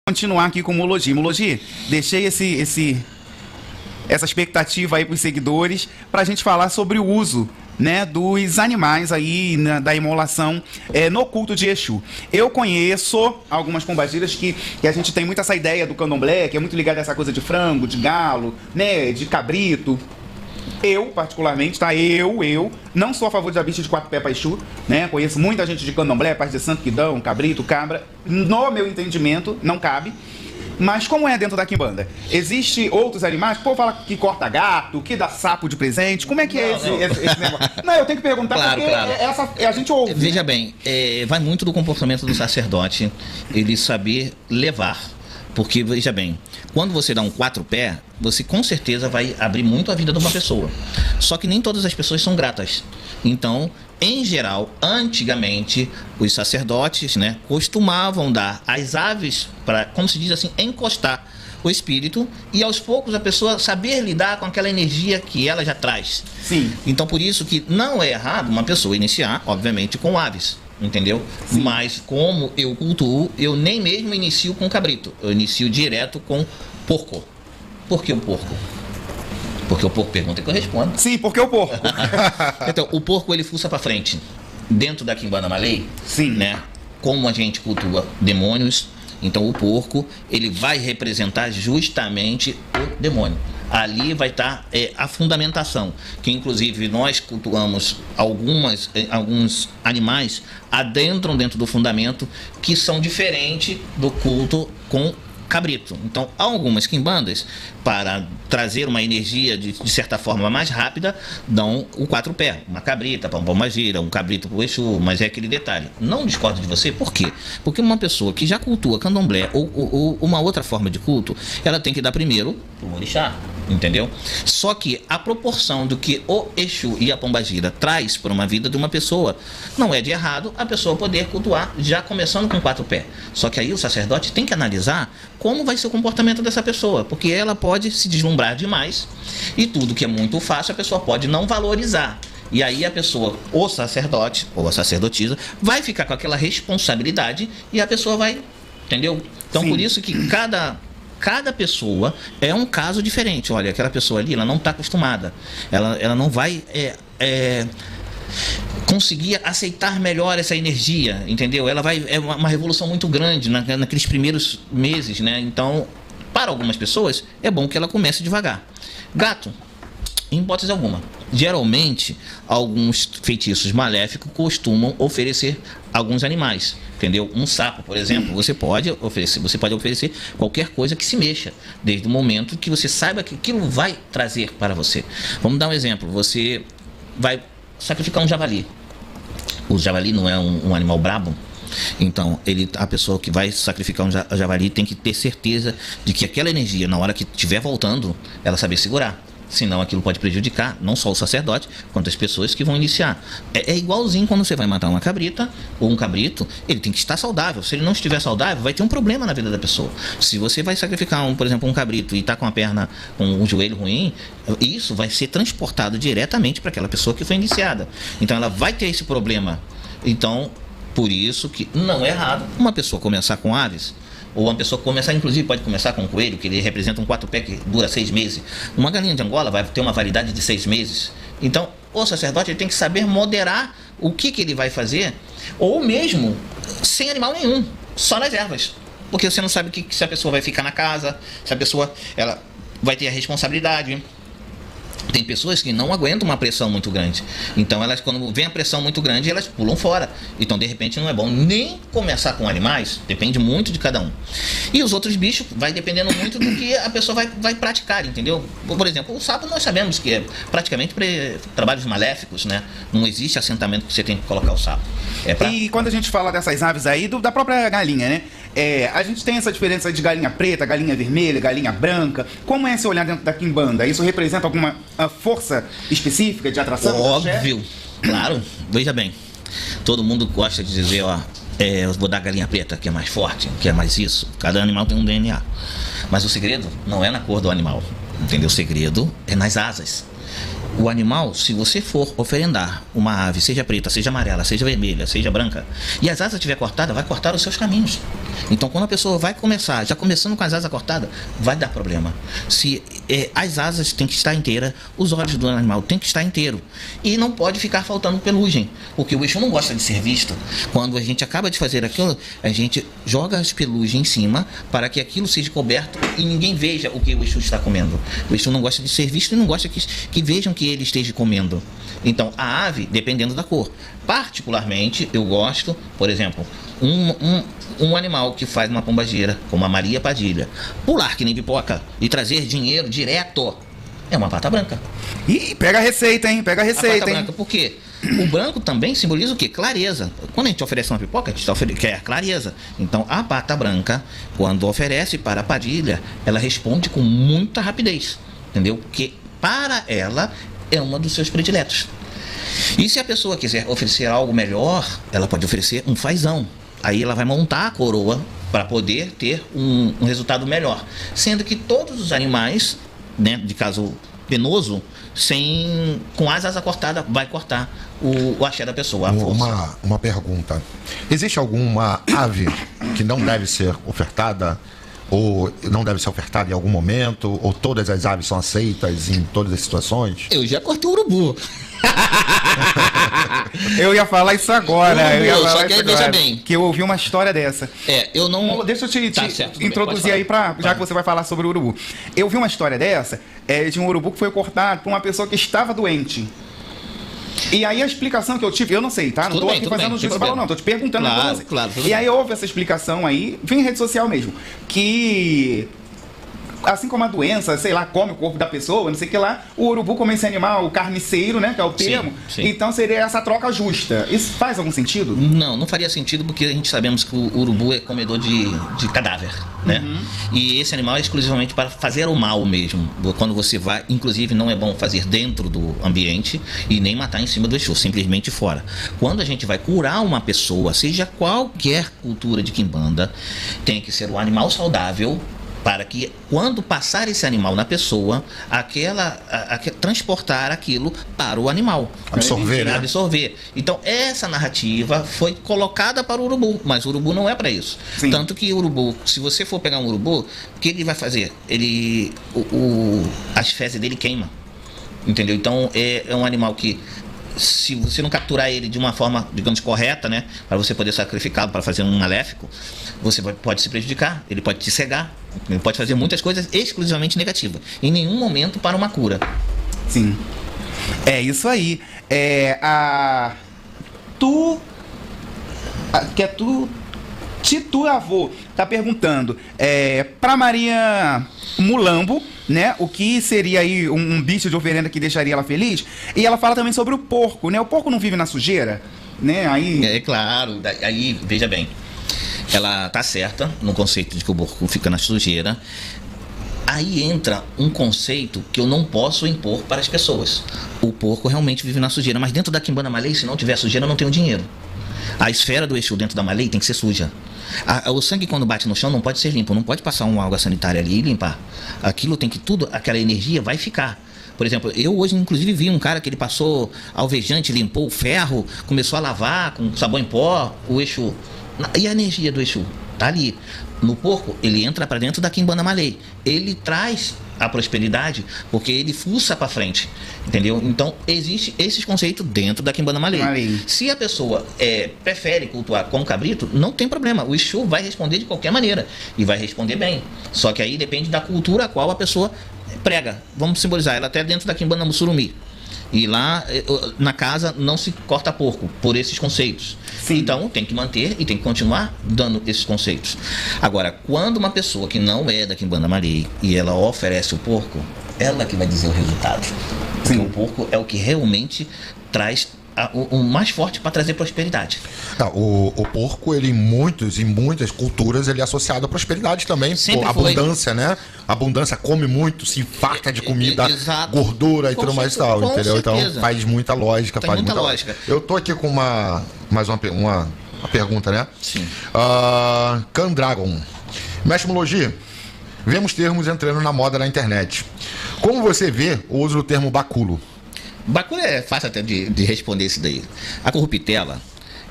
continuar aqui com o Mulogi. Mulogi, deixei essa expectativa aí para os seguidores para a gente falar sobre o uso, né, dos animais aí, da imolação no culto de Exu. Eu conheço algumas pombagiras que a gente tem muito essa ideia do candomblé, que é muito ligada a essa coisa de frango, de galo, né, de cabrito. Eu, particularmente, tá? Eu não sou a favor de dar bicho de 4 pés para Exu, né? Conheço muita gente de candomblé, parte de santo, quidão, cabrito, cabra. No meu entendimento, não cabe. Mas como é dentro da quimbanda? Existem outros animais? Pô, fala que corta gato, que dá sapo de presente. Como é que é esse negócio? Não, eu tenho que perguntar porque a gente ouve. Veja bem, vai muito do comportamento do sacerdote, ele saber levar. Porque, veja bem, quando você dá um 4 pé, você com certeza vai abrir muito a vida de uma pessoa. Só que nem todas as pessoas são gratas. Então, em geral, antigamente, os sacerdotes, né, costumavam dar as aves para, como se diz assim, encostar o espírito e aos poucos a pessoa saber lidar com aquela energia que ela já traz. Sim. Então, por isso que não é errado uma pessoa iniciar, obviamente, com aves. Entendeu? Sim. Mas como eu cultuo, eu nem mesmo inicio com cabrito. Eu inicio direto com porco. Por que o porco? Porque o porco pergunta que eu respondo. Sim, porque o porco. Então, o porco ele fuça para frente. Dentro da Quimbanda Malay, sim, né? Como a gente cultua demônios, então o porco ele vai representar justamente o demônio. Ali vai estar a fundamentação, que inclusive nós cultuamos alguns animais adentram dentro do fundamento que são diferentes do culto com cabrito. Então, há algumas quimbandas, para trazer uma energia de certa forma mais rápida, dão o 4 pé, uma cabrita para um pombagira, um cabrito para o Exu, mas é aquele detalhe. Não discordo de você, por quê? Porque uma pessoa que já cultua candomblé ou uma outra forma de culto, ela tem que dar primeiro o orixá, entendeu? Só que a proporção do que o Exu e a pombagira traz para uma vida de uma pessoa, não é de errado a pessoa poder cultuar já começando com 4 pés. Só que aí o sacerdote tem que analisar como vai ser o comportamento dessa pessoa, porque ela pode se deslumbrar demais e tudo que é muito fácil a pessoa pode não valorizar. E aí a pessoa, o sacerdote ou a sacerdotisa, vai ficar com aquela responsabilidade e a pessoa vai, entendeu? Então, sim, por isso que cada pessoa é um caso diferente. Olha, aquela pessoa ali, ela não está acostumada. Ela não vai conseguir aceitar melhor essa energia, entendeu? Ela vai... É uma revolução muito grande naqueles primeiros meses, né? Então, para algumas pessoas, é bom que ela comece devagar. Gato, em hipótese alguma. Geralmente, alguns feitiços maléficos costumam oferecer alguns animais, entendeu? Um sapo, por exemplo, você pode oferecer qualquer coisa que se mexa, desde o momento que você saiba que aquilo vai trazer para você. Vamos dar um exemplo. Você vai sacrificar um javali. O javali não é um animal brabo. Então, a pessoa que vai sacrificar um javali tem que ter certeza de que aquela energia, na hora que estiver voltando, ela saber segurar. Senão aquilo pode prejudicar não só o sacerdote, quanto as pessoas que vão iniciar. É igualzinho quando você vai matar uma cabrita ou um cabrito, ele tem que estar saudável. Se ele não estiver saudável, vai ter um problema na vida da pessoa. Se você vai sacrificar, por exemplo, um cabrito e está com a perna, com um joelho ruim, isso vai ser transportado diretamente para aquela pessoa que foi iniciada. Então ela vai ter esse problema. Então, por isso que não é errado uma pessoa começar com aves. Ou uma pessoa começar, inclusive pode começar com um coelho, que ele representa um 4 pé que dura 6 meses. Uma galinha de Angola vai ter uma validade de 6 meses. Então, o sacerdote ele tem que saber moderar o que ele vai fazer, ou mesmo sem animal nenhum, só nas ervas. Porque você não sabe se a pessoa vai ficar na casa, se a pessoa ela vai ter a responsabilidade. Tem pessoas que não aguentam uma pressão muito grande. Então, elas, quando vem a pressão muito grande, elas pulam fora. Então, de repente, não é bom nem começar com animais. Depende muito de cada um. E os outros bichos vai dependendo muito do que a pessoa vai praticar, entendeu? Por exemplo, o sapo nós sabemos que é praticamente para trabalhos maléficos, né? Não existe assentamento que você tem que colocar o sapo. E quando a gente fala dessas aves aí, da própria galinha, né? A gente tem essa diferença de galinha preta, galinha vermelha, galinha branca. Como é esse olhar dentro da quimbanda? Isso representa alguma força específica de atração? Óbvio, claro. Veja bem, todo mundo gosta de dizer, eu vou dar galinha preta, que é mais forte, que é mais isso. Cada animal tem um DNA. Mas o segredo não é na cor do animal, entendeu? O segredo é nas asas. O animal, se você for oferendar uma ave, seja preta, seja amarela, seja vermelha, seja branca, e as asas estiver cortada, vai cortar os seus caminhos. Então, quando a pessoa vai começar, já começando com as asas cortadas, vai dar problema. Se as asas têm que estar inteiras, os olhos do animal têm que estar inteiro. E não pode ficar faltando pelugem, porque o Exu não gosta de ser visto. Quando a gente acaba de fazer aquilo, a gente joga as pelugens em cima para que aquilo seja coberto e ninguém veja o que o Exu está comendo. O Exu não gosta de ser visto e não gosta que vejam que ele esteja comendo. Então, a ave, dependendo da cor. Particularmente, eu gosto, por exemplo, um animal que faz uma pombageira, como a Maria Padilha, pular que nem pipoca e trazer dinheiro direto, é uma pata branca. Ih, pega a receita, hein? Pega a receita, pata hein? branca, por quê? O branco também simboliza o quê? Clareza. Quando a gente oferece uma pipoca, a gente quer clareza. Então, a pata branca, quando oferece para a Padilha, ela responde com muita rapidez. Entendeu? Porque para ela é uma dos seus prediletos. E se a pessoa quiser oferecer algo melhor, ela pode oferecer um fazão. Aí ela vai montar a coroa para poder ter um resultado melhor. Sendo que todos os animais, né, de caso penoso, com as asas cortadas, vai cortar o axé da pessoa. Uma pergunta. Existe alguma ave que não deve ser ofertada? Ou não deve ser ofertada em algum momento? Ou todas as aves são aceitas em todas as situações? Eu já cortei o urubu. Eu ia falar isso agora. Só que aí veja bem. Que eu ouvi uma história dessa. Eu não... Deixa eu te certo, introduzir aí, já que você vai falar sobre o urubu. Eu vi uma história dessa, de um urubu que foi cortado por uma pessoa que estava doente. E aí a explicação que eu tive, eu não sei, tá? Não tô aqui fazendo juízo de valor, não. Tô te perguntando. Claro. E aí houve essa explicação aí, vem em rede social mesmo, que... assim como a doença, sei lá, come o corpo da pessoa, não sei o que lá, o urubu come esse animal carniceiro, né, que é o termo. Sim. Então seria essa troca justa. Isso faz algum sentido? Não faria sentido, porque a gente sabemos que o urubu é comedor de cadáver, né? E esse animal é exclusivamente para fazer o mal mesmo. Quando você vai, inclusive não é bom fazer dentro do ambiente e nem matar em cima do Exu, simplesmente fora. Quando a gente vai curar uma pessoa, seja qualquer cultura de quimbanda, tem que ser um animal saudável, para que quando passar esse animal na pessoa, transportar aquilo para o animal. Absorver, né? Absorver. Então, essa narrativa foi colocada para o urubu, mas o urubu não é para isso. Sim. Tanto que o urubu, se você for pegar um urubu, o que ele vai fazer? As fezes dele queimam. Entendeu? Então, é um animal que, se você não capturar ele de uma forma, digamos, correta, né, para você poder sacrificá-lo para fazer um maléfico, você pode se prejudicar, ele pode te cegar, ele pode fazer muitas coisas exclusivamente negativas, em nenhum momento para uma cura. Sim. É isso aí. Titu Avô tá perguntando para Maria Mulambo, né, o que seria aí um bicho de oferenda que deixaria ela feliz, e ela fala também sobre o porco, né? O porco não vive na sujeira, né? Aí... É claro, aí veja bem, ela tá certa no conceito de que o porco fica na sujeira. Aí entra um conceito que eu não posso impor para as pessoas. O porco realmente vive na sujeira, mas dentro da Quimbanda Malay, se não tiver sujeira, eu não tenho dinheiro. A esfera do Exu dentro da Malay tem que ser suja. O sangue, quando bate no chão, não pode ser limpo. Não pode passar uma água sanitária ali e limpar. Aquilo tem que aquela energia vai ficar. Por exemplo, eu hoje inclusive vi um cara que ele passou alvejante, limpou o ferro, começou a lavar com sabão em pó, o Exu. E a energia do Exu tá ali. No porco, ele entra para dentro da Quimbanda Malay. Ele traz a prosperidade porque ele fuça para frente, entendeu? Então, existe esses conceitos dentro da Quimbanda Malay. Se a pessoa prefere cultuar com cabrito, não tem problema. O Exu vai responder de qualquer maneira e vai responder bem. Só que aí depende da cultura a qual a pessoa prega. Vamos simbolizar ela até dentro da Quimbanda Mussurumi. E lá na casa não se corta porco por esses conceitos. Sim. Então tem que manter e tem que continuar dando esses conceitos. Agora, quando uma pessoa que não é da Quimbanda Malay e ela oferece o porco, ela que vai dizer o resultado. Porque o porco é o que realmente traz o mais forte para trazer prosperidade. O porco, ele em muitas culturas, ele é associado à prosperidade também. Sempre abundância, né? Abundância, come muito, se farta de comida, gordura e tudo mais e tal, entendeu? Certeza. Então faz muita lógica. Tem muita lógica. Eu tô aqui com mais uma pergunta, né? Sim. Candragon. Mestre Mulogi, vemos termos entrando na moda na internet. Como você vê o uso do termo baculo? Bacura é fácil até de responder isso daí. A corruptela,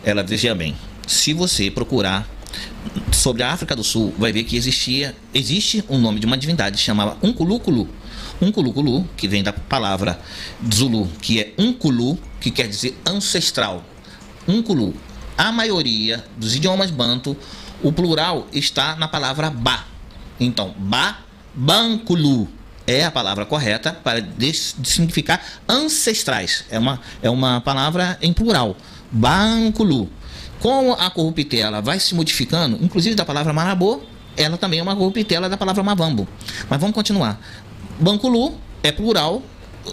ela, veja bem, se você procurar sobre a África do Sul, vai ver que existe um nome de uma divindade chamada Unkulukulu. Unkulukulu, que vem da palavra Zulu, que é Unkulu, que quer dizer ancestral. Unkulu. A maioria dos idiomas banto, o plural está na palavra Ba. Então, Bankulu é a palavra correta para significar ancestrais. É uma palavra em plural. Bankulu. Como a corruptela vai se modificando, inclusive da palavra Marabô, ela também é uma corruptela da palavra Mavambo. Mas vamos continuar. Bankulu é plural,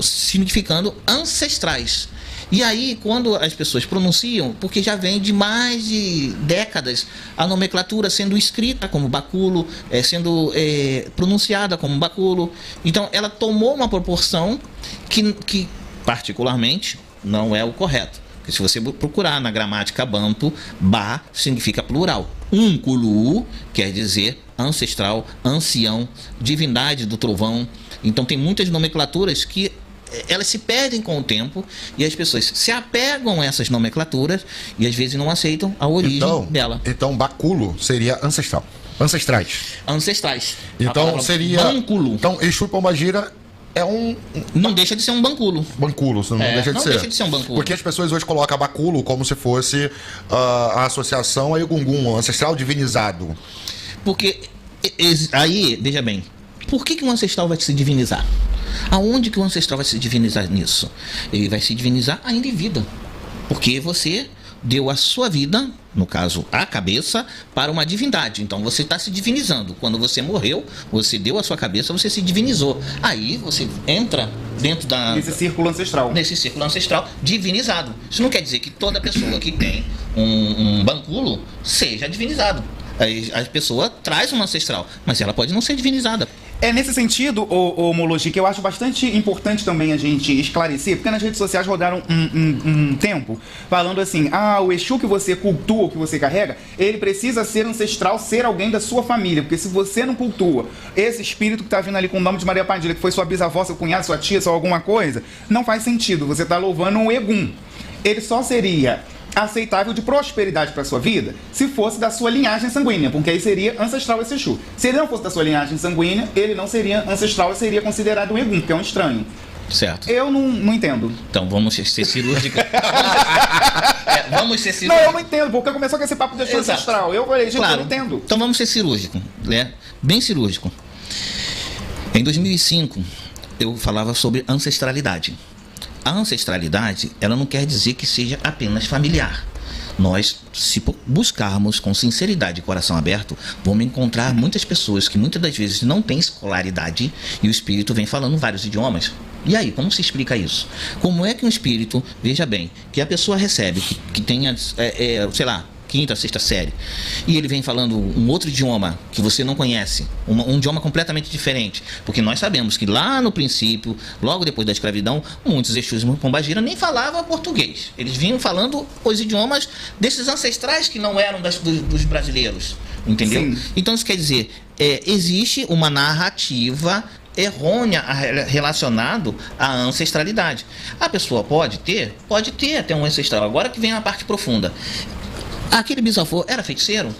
significando ancestrais. E aí, quando as pessoas pronunciam, porque já vem de mais de décadas a nomenclatura sendo escrita como baculo, sendo pronunciada como baculo. Então, ela tomou uma proporção que particularmente, não é o correto. Porque se você procurar na gramática banto, ba significa plural. Unkulu quer dizer ancestral, ancião, divindade do trovão. Então, tem muitas nomenclaturas que elas se perdem com o tempo e as pessoas se apegam a essas nomenclaturas e às vezes não aceitam a origem dela. Então, baculo seria ancestral. Ancestrais. Então, seria... Banculo. Então, Exu e Pombagira é um... Não deixa de ser um banculo. Banculo, não deixa de ser. Não deixa de ser um banculo. Porque as pessoas hoje colocam baculo como se fosse a associação a Egungun, ancestral divinizado. Porque aí, veja bem, por que um ancestral vai se divinizar? Aonde que o ancestral vai se divinizar nisso? Ele vai se divinizar ainda em vida. Porque você deu a sua vida, no caso a cabeça, para uma divindade. Então você está se divinizando. Quando você morreu, você deu a sua cabeça, você se divinizou. Aí você entra dentro nesse círculo ancestral. Nesse círculo ancestral divinizado. Isso não quer dizer que toda pessoa que tem um banculo seja divinizado. A pessoa traz uma ancestral, mas ela pode não ser divinizada. É nesse sentido, o Mologi, que eu acho bastante importante também a gente esclarecer, porque nas redes sociais rodaram um tempo falando assim, o Exu que você cultua, que você carrega, ele precisa ser ancestral, ser alguém da sua família, porque se você não cultua esse espírito que tá vindo ali com o nome de Maria Padilha, que foi sua bisavó, seu cunhado, sua tia, só alguma coisa, não faz sentido, você tá louvando um Egum. Ele só seria aceitável de prosperidade para sua vida se fosse da sua linhagem sanguínea, porque aí seria ancestral esse Exu. Se ele não fosse da sua linhagem sanguínea, ele não seria ancestral, seria considerado um Egum, que é um estranho. Certo. Eu não entendo. Então vamos ser cirúrgicos. Vamos ser cirúrgicos. Não, eu não entendo, porque começou com esse papo de Exu ancestral. Eu falei, gente, claro. Eu não entendo. Então vamos ser cirúrgicos, né? Bem cirúrgico. Em 2005, eu falava sobre ancestralidade. A ancestralidade, ela não quer dizer que seja apenas familiar. Nós, se buscarmos com sinceridade e coração aberto, vamos encontrar muitas pessoas que muitas das vezes não têm escolaridade e o espírito vem falando vários idiomas. E aí, como se explica isso? Como é que um espírito, veja bem, que a pessoa recebe, que tenha, sei lá, quinta, sexta série, e ele vem falando um outro idioma que você não conhece, um idioma completamente diferente, porque nós sabemos que lá no princípio, logo depois da escravidão, muitos Exus e Pombagira nem falavam português, eles vinham falando os idiomas desses ancestrais que não eram dos brasileiros, entendeu? Sim. Então isso quer dizer, existe uma narrativa errônea relacionado à ancestralidade. A pessoa pode ter até um ancestral. Agora que vem a parte profunda. Aquele bisavô era feiticeiro?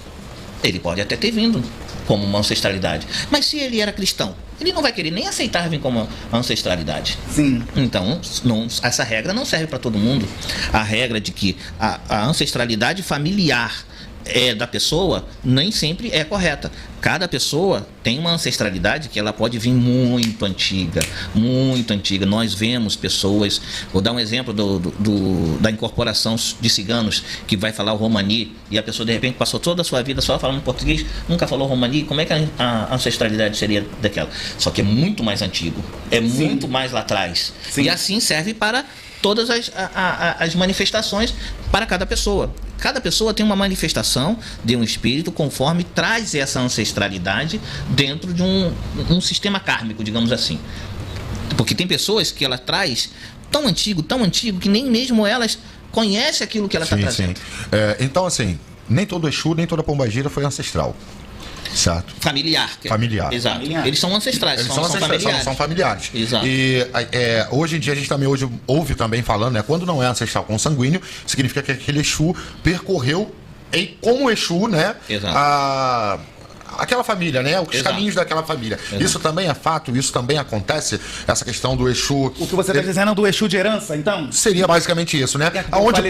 Ele pode até ter vindo como uma ancestralidade. Mas se ele era cristão, ele não vai querer nem aceitar vir como ancestralidade. Sim. Então, essa regra não serve para todo mundo. A regra de que a ancestralidade familiar da pessoa nem sempre é correta. Cada pessoa tem uma ancestralidade que ela pode vir muito antiga, muito antiga. Nós vemos pessoas, vou dar um exemplo da incorporação de ciganos que vai falar o romani e a pessoa de repente passou toda a sua vida só falando português, nunca falou romani. Como é que a ancestralidade seria daquela? Só que é muito mais antigo, muito mais lá atrás. Sim. E assim serve para todas as manifestações para cada pessoa. Cada pessoa tem uma manifestação de um espírito conforme traz essa ancestralidade dentro de um sistema kármico, digamos assim. Porque tem pessoas que ela traz tão antigo, que nem mesmo elas conhecem aquilo que ela está trazendo. Sim. Então, assim, nem todo Exu, nem toda Pombagira foi ancestral. Certo. Familiar. Familiar. Exato. Familiar. Eles são ancestrais, Eles são familiares. são familiares. Exato. E hoje em dia a gente também ouve também falando, né? Quando não é ancestral consanguíneo, significa que aquele Exu percorreu como Exu, né? Exato. Aquela família, né? Os Exato. caminhos daquela família. Exato. Isso também é fato, isso também acontece, essa questão do Exu. O que você está dizendo do Exu de herança, então? Seria basicamente isso, né? É, Aonde eu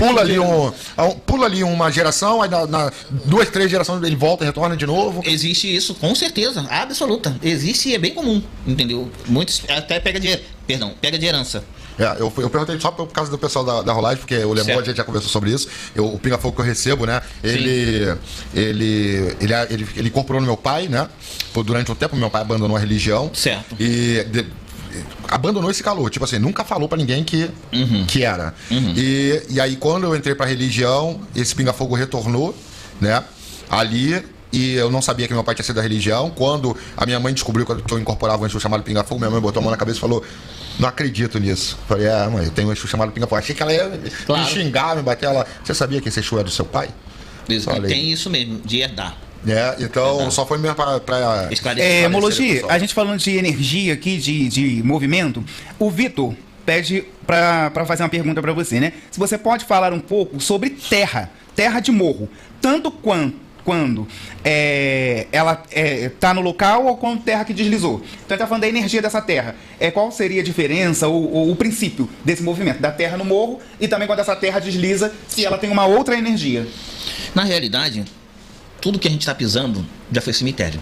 pula ali uma geração, aí na 2, 3 gerações ele volta e retorna de novo. Existe isso, com certeza, absoluta. Existe e é bem comum, entendeu? Muitos até pega de herança. Eu perguntei só por causa do pessoal da rolagem, porque o Lemon, a gente já conversou sobre isso. O pinga-fogo que eu recebo, né? Ele incorporou no meu pai, né? Durante um tempo, meu pai abandonou a religião. Certo. Abandonou esse calor. Tipo assim, nunca falou pra ninguém que era. E aí, quando eu entrei pra religião, esse pinga-fogo retornou, né? Ali. E eu não sabia que meu pai tinha sido da religião. Quando a minha mãe descobriu que eu incorporava um Exu chamado pinga-fogo, minha mãe botou a mão na cabeça e falou: não acredito nisso. Falei: mãe, eu tenho um Exu chamado pinga-fogo. Achei que ela ia me xingar, me bater. Ela: você sabia que esse Exu é do seu pai? Falei. Tem isso mesmo, de herdar. Então só foi mesmo pra esclarecer. Mologi, a gente falando de energia aqui, de movimento, o Vitor pede para fazer uma pergunta para você, né? Se você pode falar um pouco sobre terra de morro, tanto quando ela está no local ou quando terra que deslizou. Então ele está falando da energia dessa terra. Qual seria a diferença ou o princípio desse movimento da terra no morro e também quando essa terra desliza, se ela tem uma outra energia? Na realidade, tudo que a gente está pisando já foi cemitério.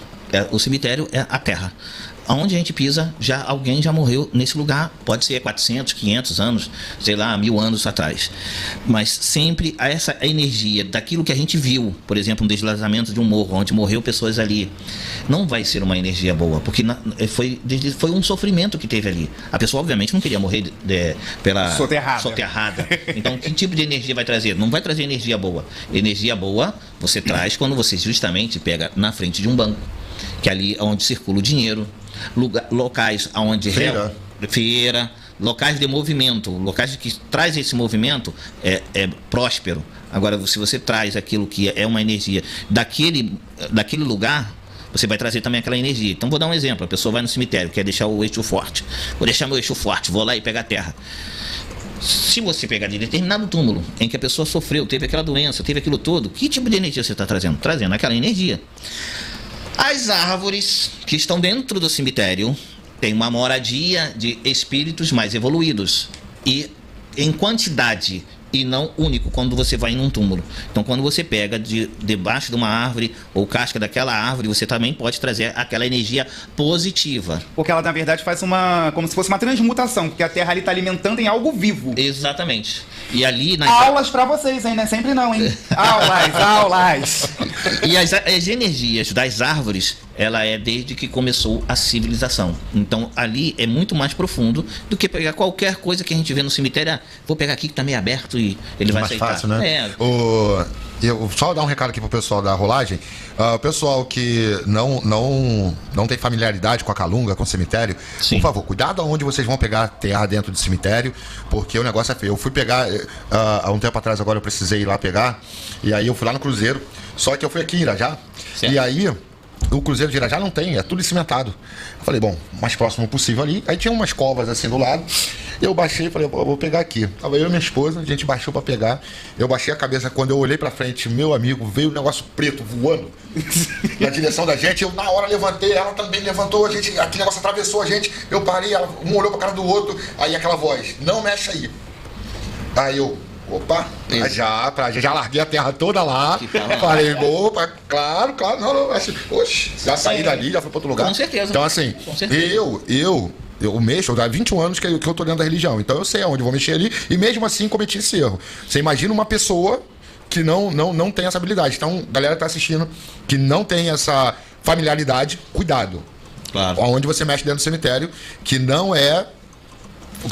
O cemitério é a terra. Onde a gente pisa, alguém já morreu nesse lugar. Pode ser 400, 500 anos, sei lá, 1000 anos atrás. Mas sempre essa energia daquilo que a gente viu, por exemplo, um deslizamento de um morro, onde morreu pessoas ali, não vai ser uma energia boa, porque foi um sofrimento que teve ali. A pessoa, obviamente, não queria morrer pela soterrada. Então, que tipo de energia vai trazer? Não vai trazer energia boa. Energia boa você traz quando você justamente pega na frente de um banco, que é ali onde circula o dinheiro, locais onde feira, locais de movimento, locais que traz esse movimento é próspero. Agora, se você traz aquilo que é uma energia daquele lugar, você vai trazer também aquela energia. Então vou dar um exemplo: a pessoa vai no cemitério, quer deixar o eixo forte, vou deixar meu eixo forte, vou lá e pegar a terra. Se você pegar de determinado túmulo em que a pessoa sofreu, teve aquela doença, teve aquilo todo, que tipo de energia você está trazendo? Trazendo aquela energia. As árvores que estão dentro do cemitério têm uma moradia de espíritos mais evoluídos e em quantidade e não único quando você vai em um túmulo. Então, quando você pega debaixo de uma árvore ou casca daquela árvore, você também pode trazer aquela energia positiva. Porque ela, na verdade, faz como se fosse uma transmutação, porque a Terra ali está alimentando em algo vivo. Exatamente. E ali... Aulas para vocês, hein? Não é sempre não, hein? Aulas. E as energias das árvores, ela é desde que começou a civilização. Então, ali é muito mais profundo do que pegar qualquer coisa que a gente vê no cemitério. Vou pegar aqui que está meio aberto e ele vai aceitar. Mais fácil, né? Eu só dar um recado aqui pro pessoal da rolagem. O pessoal que não tem familiaridade com a calunga, com o cemitério, sim, por favor, cuidado aonde vocês vão pegar terra dentro do cemitério, porque o negócio é feio. Eu fui pegar, há um tempo atrás agora eu precisei ir lá pegar, e aí eu fui lá no Cruzeiro, só que eu fui aqui em Irajá, certo, e aí o Cruzeiro de Irajá não tem, é tudo cimentado. Eu falei, bom, o mais próximo possível ali. Aí tinha umas covas assim do lado. Eu baixei e falei, vou pegar aqui. Tava eu e minha esposa, a gente baixou pra pegar. Eu baixei a cabeça, quando eu olhei pra frente, meu amigo, veio um negócio preto voando na direção da gente. Eu na hora levantei, ela também levantou, aquele negócio atravessou a gente. Eu parei, um olhou pra cara do outro. Aí aquela voz, não mexe aí. Aí eu... Opa, já larguei a terra toda lá. Falei, opa, claro, não, oxe, já saí dali, já fui para outro lugar. Com certeza. Então, assim, eu mexo, há 21 anos que eu tô dentro da religião, então eu sei aonde vou mexer ali, e mesmo assim cometi esse erro. Você imagina uma pessoa que não tem essa habilidade. Então, galera que tá assistindo, que não tem essa familiaridade, cuidado. Claro. Onde você mexe dentro do cemitério, que não é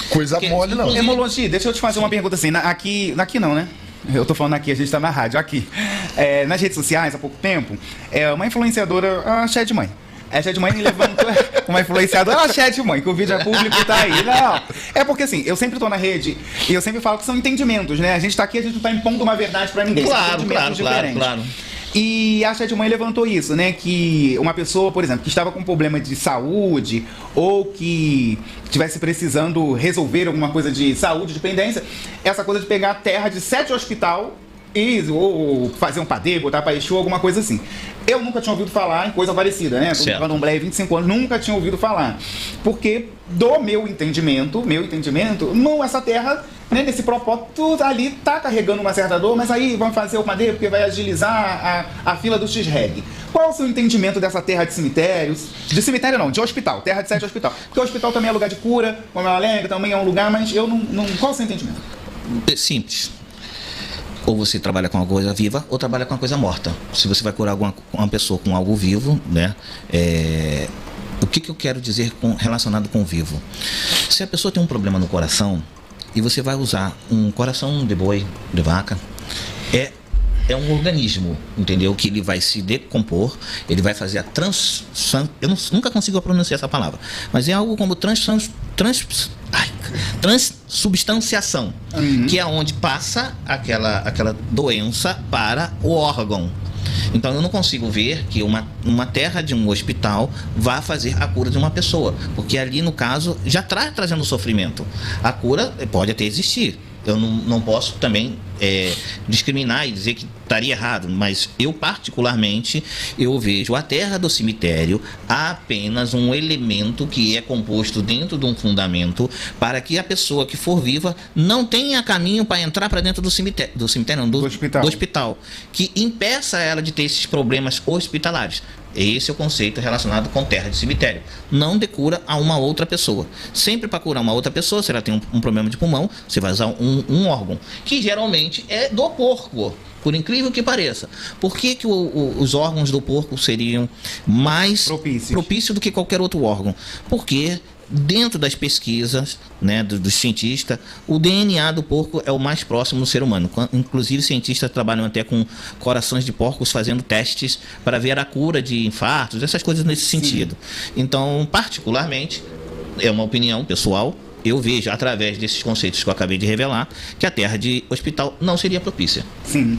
coisa mole, não. Mologi, deixa eu te fazer uma pergunta assim. Aqui não, né? Eu tô falando aqui, a gente tá na rádio, aqui. Nas redes sociais, há pouco tempo, uma influenciadora, a Shed Mãe. A Shed Mãe levantou uma influenciadora, a Shed Mãe, que o vídeo é público, tá aí. Não. É porque assim, eu sempre tô na rede e eu sempre falo que são entendimentos, né? A gente tá aqui, a gente não tá impondo uma verdade pra ninguém. Claro. E a Sete Mãe levantou isso, né? Que uma pessoa, por exemplo, que estava com problema de saúde ou que estivesse precisando resolver alguma coisa de saúde, de dependência, essa coisa de pegar a terra de 7 hospital ou fazer um padê, botar para Exu, alguma coisa assim. Eu nunca tinha ouvido falar em coisa parecida, né? Tô no candomblé há 25 anos, nunca tinha ouvido falar. Porque do meu entendimento, não, essa terra, né, nesse propósito ali tá carregando uma certa dor, mas aí vamos fazer o padê porque vai agilizar a fila do X-Reg. Qual é o seu entendimento dessa terra de cemitérios? De cemitério não, de hospital, terra de 7 hospital. Porque o hospital também é lugar de cura, como ela lembra, também é um lugar, mas eu não... Qual é o seu entendimento? É simples. Ou você trabalha com uma coisa viva ou trabalha com uma coisa morta. Se você vai curar uma pessoa com algo vivo, né? O que eu quero dizer relacionado com o vivo? Se a pessoa tem um problema no coração e você vai usar um coração de boi, de vaca, é um organismo, entendeu? Que ele vai se decompor, ele vai fazer a eu nunca consigo pronunciar essa palavra, mas é algo como transubstanciação, que é onde passa aquela doença para o órgão. Então eu não consigo ver que uma terra de um hospital vá fazer a cura de uma pessoa, porque ali no caso já trazendo sofrimento. A cura pode até existir. Eu não posso também discriminar e dizer que estaria errado, mas eu particularmente eu vejo a terra do cemitério apenas um elemento que é composto dentro de um fundamento para que a pessoa que for viva não tenha caminho para entrar para dentro do hospital, que impeça ela de ter esses problemas hospitalares. Esse é o conceito relacionado com terra de cemitério. Não de cura a uma outra pessoa. Sempre para curar uma outra pessoa, se ela tem um problema de pulmão, você vai usar um órgão, que geralmente é do porco, por incrível que pareça. Por que os órgãos do porco seriam mais propícios do que qualquer outro órgão? Porque dentro das pesquisas, né, dos cientistas, o DNA do porco é o mais próximo do ser humano. Inclusive, cientistas trabalham até com corações de porcos fazendo testes para ver a cura de infartos, essas coisas nesse sentido. Então, particularmente, é uma opinião pessoal, eu vejo, através desses conceitos que eu acabei de revelar, que a terra de hospital não seria propícia. Sim.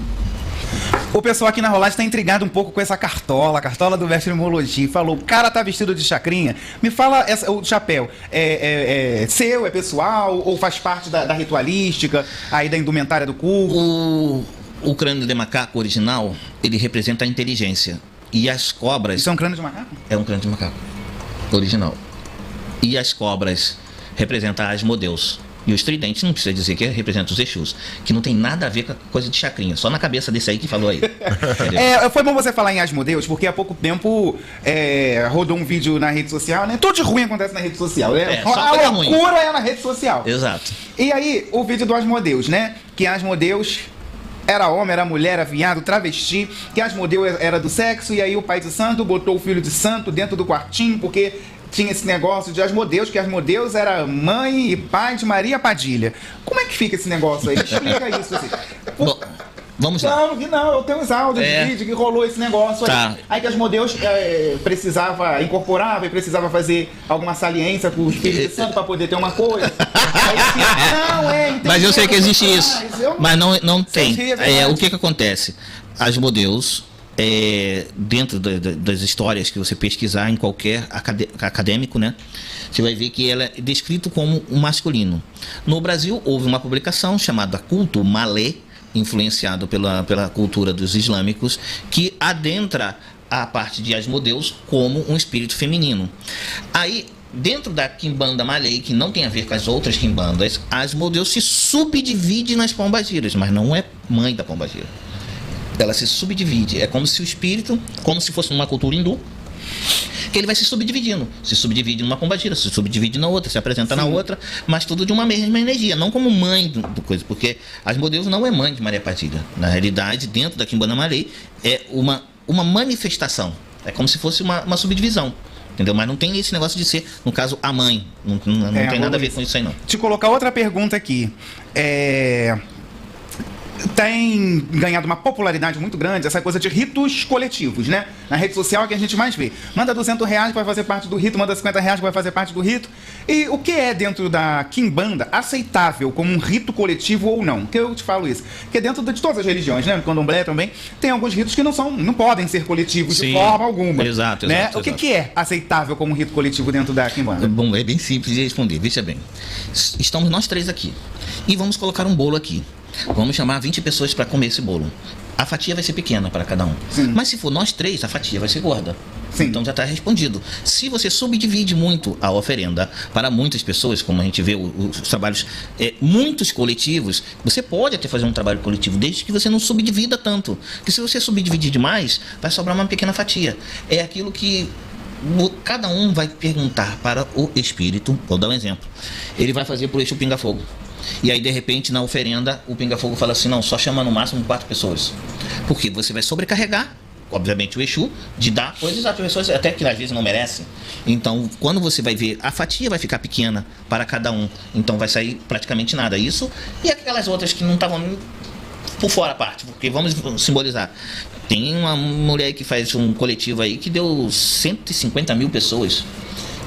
O pessoal aqui na rolagem está intrigado um pouco com essa cartola, a cartola do mestre Mologi. Falou, o cara tá vestido de chacrinha. Me fala, o chapéu, seu, é pessoal, ou faz parte da ritualística, aí da indumentária do culto? O crânio de macaco original, ele representa a inteligência. E as cobras... Isso é um crânio de macaco? É um crânio de macaco, original. E as cobras representam Asmodeus. E os tridentes não precisa dizer que representa os Exus, que não tem nada a ver com a coisa de chacrinha, só na cabeça desse aí que falou aí. Foi bom você falar em Asmodeus, porque há pouco tempo rodou um vídeo na rede social, né? Tudo de ruim acontece na rede social, né? A loucura é na rede social. Exato. E aí, o vídeo do Asmodeus, né? Que Asmodeus era homem, era mulher, era viado, travesti, que Asmodeus era do sexo, e aí o pai de santo botou o filho de santo dentro do quartinho, porque tinha esse negócio de Asmodeus, que Asmodeus era mãe e pai de Maria Padilha. Como é que fica esse negócio aí? Explica isso assim. Bom, vamos lá. Não, eu tenho uns áudios de vídeo que rolou esse negócio aí. Aí que Asmodeus precisava, incorporava e precisava fazer alguma saliência com os filhos de santo para poder ter uma coisa. Aí, mas eu sei que existe isso. Mas não tem. O que acontece? Asmodeus, dentro das histórias que você pesquisar em qualquer acadêmico, né, você vai ver que ela é descrito como um masculino. No Brasil houve uma publicação chamada Culto Malê, influenciado pela cultura dos islâmicos, que adentra a parte de Asmodeus como um espírito feminino. Aí, dentro da Quimbanda Malê, que não tem a ver com as outras quimbandas, Asmodeus se subdivide nas pombagiras, mas não é mãe da pombagira. Ela se subdivide, é como se o espírito, como se fosse uma cultura hindu, que ele vai se subdivide numa pombagira, se subdivide na outra, se apresenta na outra, mas tudo de uma mesma energia, não como mãe do coisa, porque Asmodeus não é mãe de Maria Padilha. Na realidade, dentro da Quimbanda Malê, é uma manifestação, é como se fosse uma subdivisão. Entendeu? Mas não tem esse negócio de ser, no caso, a mãe. Não tem nada a ver com isso aí, não. Te colocar outra pergunta aqui. tem ganhado uma popularidade muito grande essa coisa de ritos coletivos, né? Na rede social é que a gente mais vê. Manda R$200 que vai fazer parte do rito, manda R$50 que vai fazer parte do rito. E o que é dentro da Quimbanda aceitável como um rito coletivo ou não? Que eu te falo isso. Porque dentro de todas as religiões, né? No Candomblé também, tem alguns ritos que não podem ser coletivos de forma alguma. Exato, né? exato. O que é aceitável como um rito coletivo dentro da Quimbanda? Bom, é bem simples de responder. Veja bem. Estamos nós três aqui. E vamos colocar um bolo aqui. Vamos chamar 20 pessoas para comer esse bolo. A fatia vai ser pequena para cada um. Sim. Mas se for nós três, a fatia vai ser gorda. Sim. Então já está respondido. Se você subdivide muito a oferenda para muitas pessoas, como a gente vê os trabalhos muitos coletivos, você pode até fazer um trabalho coletivo, desde que você não subdivida tanto. Porque se você subdividir demais, vai sobrar uma pequena fatia. É aquilo que cada um vai perguntar para o espírito. Vou dar um exemplo. Ele vai fazer por Exu Pinga Fogo. E aí, de repente, na oferenda, o Pinga Fogo fala assim, não, só chama no máximo 4 pessoas. Porque você vai sobrecarregar, obviamente, o Exu, de dar coisas às pessoas até que às vezes não merecem. Então, quando você vai ver, a fatia vai ficar pequena para cada um. Então, vai sair praticamente nada. Isso e aquelas outras que não estavam por fora a parte. Porque vamos simbolizar. Tem uma mulher que faz um coletivo aí que deu 150 mil pessoas.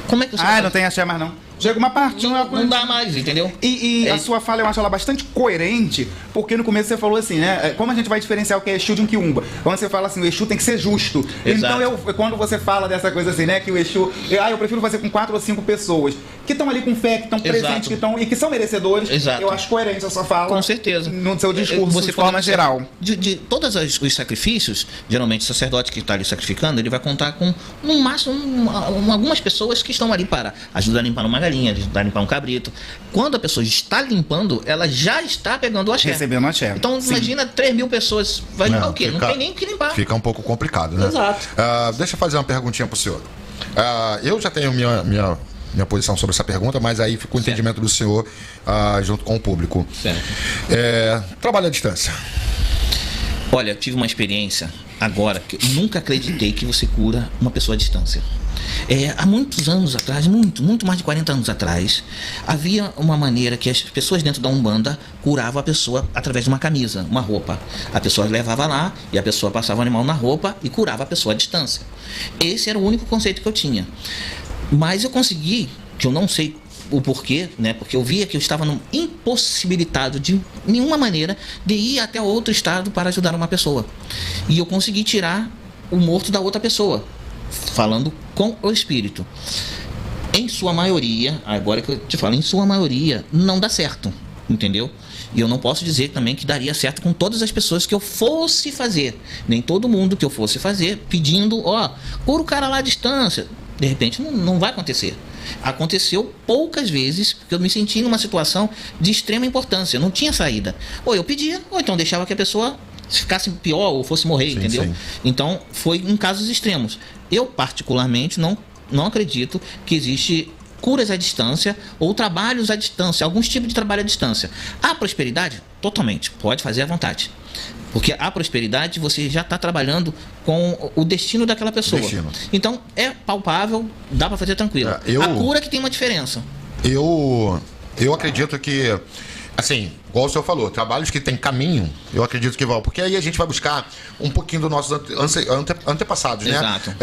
Como é que você não tem axé mais não. Chega uma parte, não dá mais, entendeu? E a sua fala, eu acho ela bastante coerente, porque no começo você falou assim, né? Como a gente vai diferenciar o que é Exu de um Quiumba? Quando você fala assim, o Exu tem que ser justo. Exato. Então, quando você fala dessa coisa assim, né? Que o Exu... eu prefiro fazer com 4 ou 5 pessoas que estão ali com fé, que estão presentes, e que são merecedores. Exato. Eu acho coerente a sua fala. Com certeza. No seu discurso, você de forma geral. De todos os sacrifícios, geralmente o sacerdote que está ali sacrificando, ele vai contar com, no máximo, algumas pessoas que estão ali para ajudar a limpar uma galinha, ajudar a limpar um cabrito. Quando a pessoa está limpando, ela já está pegando o axé. Recebendo o axé. Então, imagina 3 mil pessoas. Vai limpar o quê? Não tem nem o que limpar. Fica um pouco complicado, né? Exato. Deixa eu fazer uma perguntinha para o senhor. Eu já tenho minha posição sobre essa pergunta, mas aí fica o entendimento do senhor junto com o público. Certo. Trabalho à distância. Olha, eu tive uma experiência agora que eu nunca acreditei que você cura uma pessoa à distância. Há muitos anos atrás, muito mais de 40 anos atrás, havia uma maneira que as pessoas dentro da Umbanda curavam a pessoa através de uma camisa, uma roupa. A pessoa levava lá e a pessoa passava o animal na roupa e curava a pessoa à distância. Esse era o único conceito que eu tinha. Mas eu consegui, que eu não sei o porquê, né? Porque eu via que eu estava impossibilitado de nenhuma maneira de ir até outro estado para ajudar uma pessoa. E eu consegui tirar o morto da outra pessoa, falando com o espírito. Em sua maioria, agora que eu te falo, em sua maioria, não dá certo, entendeu? E eu não posso dizer também que daria certo com todas as pessoas que eu fosse fazer. Nem todo mundo que eu fosse fazer, pedindo, cura o cara lá à distância. De repente, não vai acontecer. Aconteceu poucas vezes, porque eu me senti numa situação de extrema importância, não tinha saída. Ou eu pedia, ou então deixava que a pessoa ficasse pior ou fosse morrer, sim, entendeu? Sim. Então, foi em casos extremos. Eu, particularmente, não acredito que existe curas à distância ou trabalhos à distância, alguns tipos de trabalho à distância. A prosperidade, totalmente, pode fazer à vontade. Porque a prosperidade, você já está trabalhando com o destino daquela pessoa. Então, é palpável, dá para fazer tranquilo. A cura que tem uma diferença. Eu acredito que, assim, igual o senhor falou, trabalhos que tem caminho, eu acredito que vão. Porque aí a gente vai buscar um pouquinho dos nossos antepassados, né? Exato.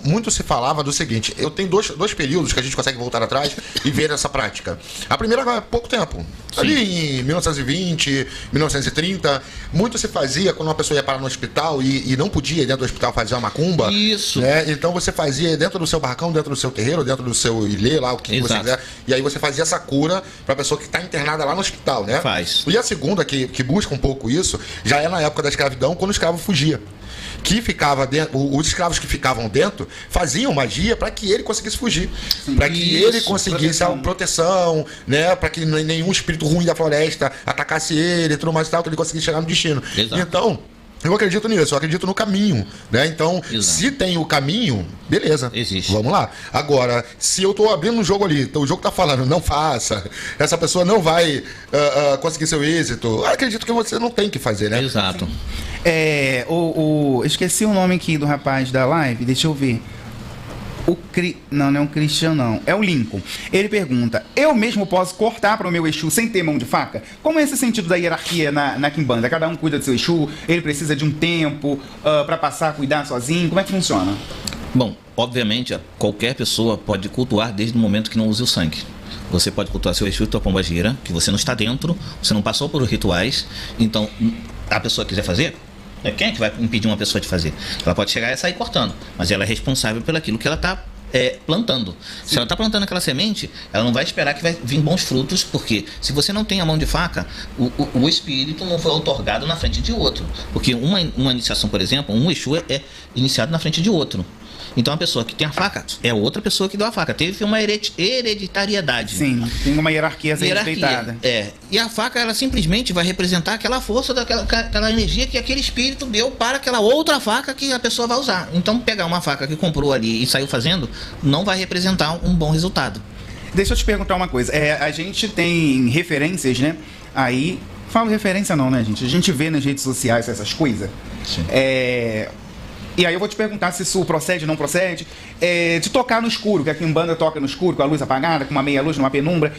Muito se falava do seguinte, eu tenho dois períodos que a gente consegue voltar atrás e ver essa prática. A primeira há pouco tempo. Sim. Ali em 1920, 1930, muito se fazia quando uma pessoa ia parar no hospital e não podia ir dentro do hospital fazer uma macumba. Isso. Né? Então você fazia dentro do seu barracão, dentro do seu terreiro, dentro do seu ilê, lá, o que você quiser. E aí você fazia essa cura para a pessoa que está internada lá no hospital, né? Faz. E a segunda, que busca um pouco isso, já é na época da escravidão, quando o escravo fugia. Que ficava dentro, os escravos que ficavam dentro faziam magia para que ele conseguisse fugir, para que ele conseguisse a proteção, né, para que nenhum espírito ruim da floresta atacasse ele, tudo mais e tal, que ele conseguisse chegar no destino. Exato. Então, eu acredito nisso, eu acredito no caminho, né? Então, Exato. Se tem o caminho, beleza. Existe. Vamos lá. Agora, se eu tô abrindo um jogo ali, então o jogo tá falando, não faça, essa pessoa não vai conseguir seu êxito, eu acredito que você não tem que fazer, né? Exato. Esqueci o nome aqui do rapaz da live, deixa eu ver. Não é um Christian, não. É o Lincoln. Ele pergunta: eu mesmo posso cortar para o meu Exu sem ter mão de faca? Como é esse sentido da hierarquia na Quimbanda? Cada um cuida do seu Exu, ele precisa de um tempo para passar a cuidar sozinho? Como é que funciona? Bom, obviamente, qualquer pessoa pode cultuar desde o momento que não use o sangue. Você pode cultuar seu Exu e tua pombagira, que você não está dentro, você não passou por rituais. Então, a pessoa quiser fazer, quem é que vai impedir uma pessoa de fazer? Ela pode chegar e sair cortando, mas ela é responsável pelo aquilo que ela está plantando. Sim. Se ela está plantando aquela semente, ela não vai esperar que vai vir bons frutos, porque se você não tem a mão de faca, o espírito não foi outorgado na frente de outro. Porque uma iniciação, por exemplo, um Exu é iniciado na frente de outro. Então a pessoa que tem a faca é outra pessoa que deu a faca. Teve uma hereditariedade. Sim, tem uma hierarquia a ser respeitada. E a faca, ela simplesmente vai representar aquela força, aquela energia que aquele espírito deu para aquela outra faca que a pessoa vai usar. Então pegar uma faca que comprou ali e saiu fazendo, não vai representar um bom resultado. Deixa eu te perguntar uma coisa. A gente tem referências, né? Aí, falo referência não, né, gente? A gente vê nas redes sociais essas coisas. Sim. E aí eu vou te perguntar se isso procede ou não procede, de tocar no escuro, que a Quimbanda toca no escuro, com a luz apagada, com uma meia luz, numa penumbra,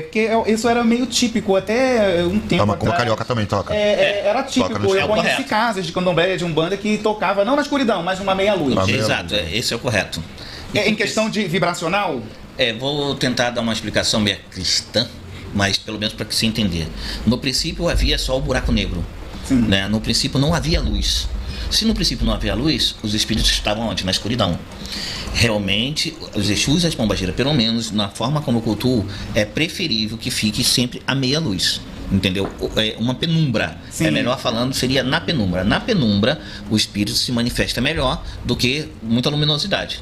porque isso era meio típico até um tempo atrás. Como a carioca também toca. Era típico, eu conheci casas de candomblé, de Umbanda, que tocava não na escuridão, mas numa meia luz. Exato, esse é o correto. Em questão de vibracional? Vou tentar dar uma explicação meio cristã, mas pelo menos para que se entender. No princípio havia só o buraco negro, né? No princípio não havia luz. Se no princípio não havia luz, os espíritos estavam onde? Na escuridão. Realmente, os Exus e as pombagiras, pelo menos na forma como eu cultuo, é preferível que fique sempre a meia luz. Entendeu? Uma penumbra. Sim. Melhor falando, seria na penumbra. Na penumbra, o espírito se manifesta melhor do que muita luminosidade.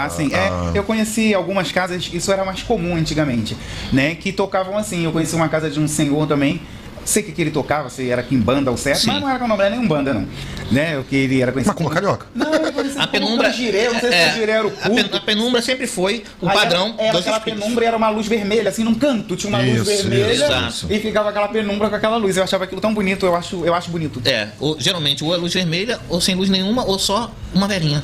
Sim. Eu conheci algumas casas, isso era mais comum antigamente, né? Que tocavam assim. Eu conheci uma casa de um senhor também. Sei que ele tocava, se era Quimbanda ou certo, mas não era candomblé nem Umbanda, não. Né? O que ele era conhecido. Mas como carioca? Não, ele conhecido a penumbra, Canjirê, eu não sei se o Canjirê era o culto. A penumbra sempre foi o padrão era dos aquela espíritos. penumbra, era uma luz vermelha, assim, num canto tinha uma luz vermelha isso. E ficava aquela penumbra com aquela luz. Eu achava aquilo tão bonito, eu acho bonito. Geralmente ou é luz vermelha, ou sem luz nenhuma, ou só uma velinha.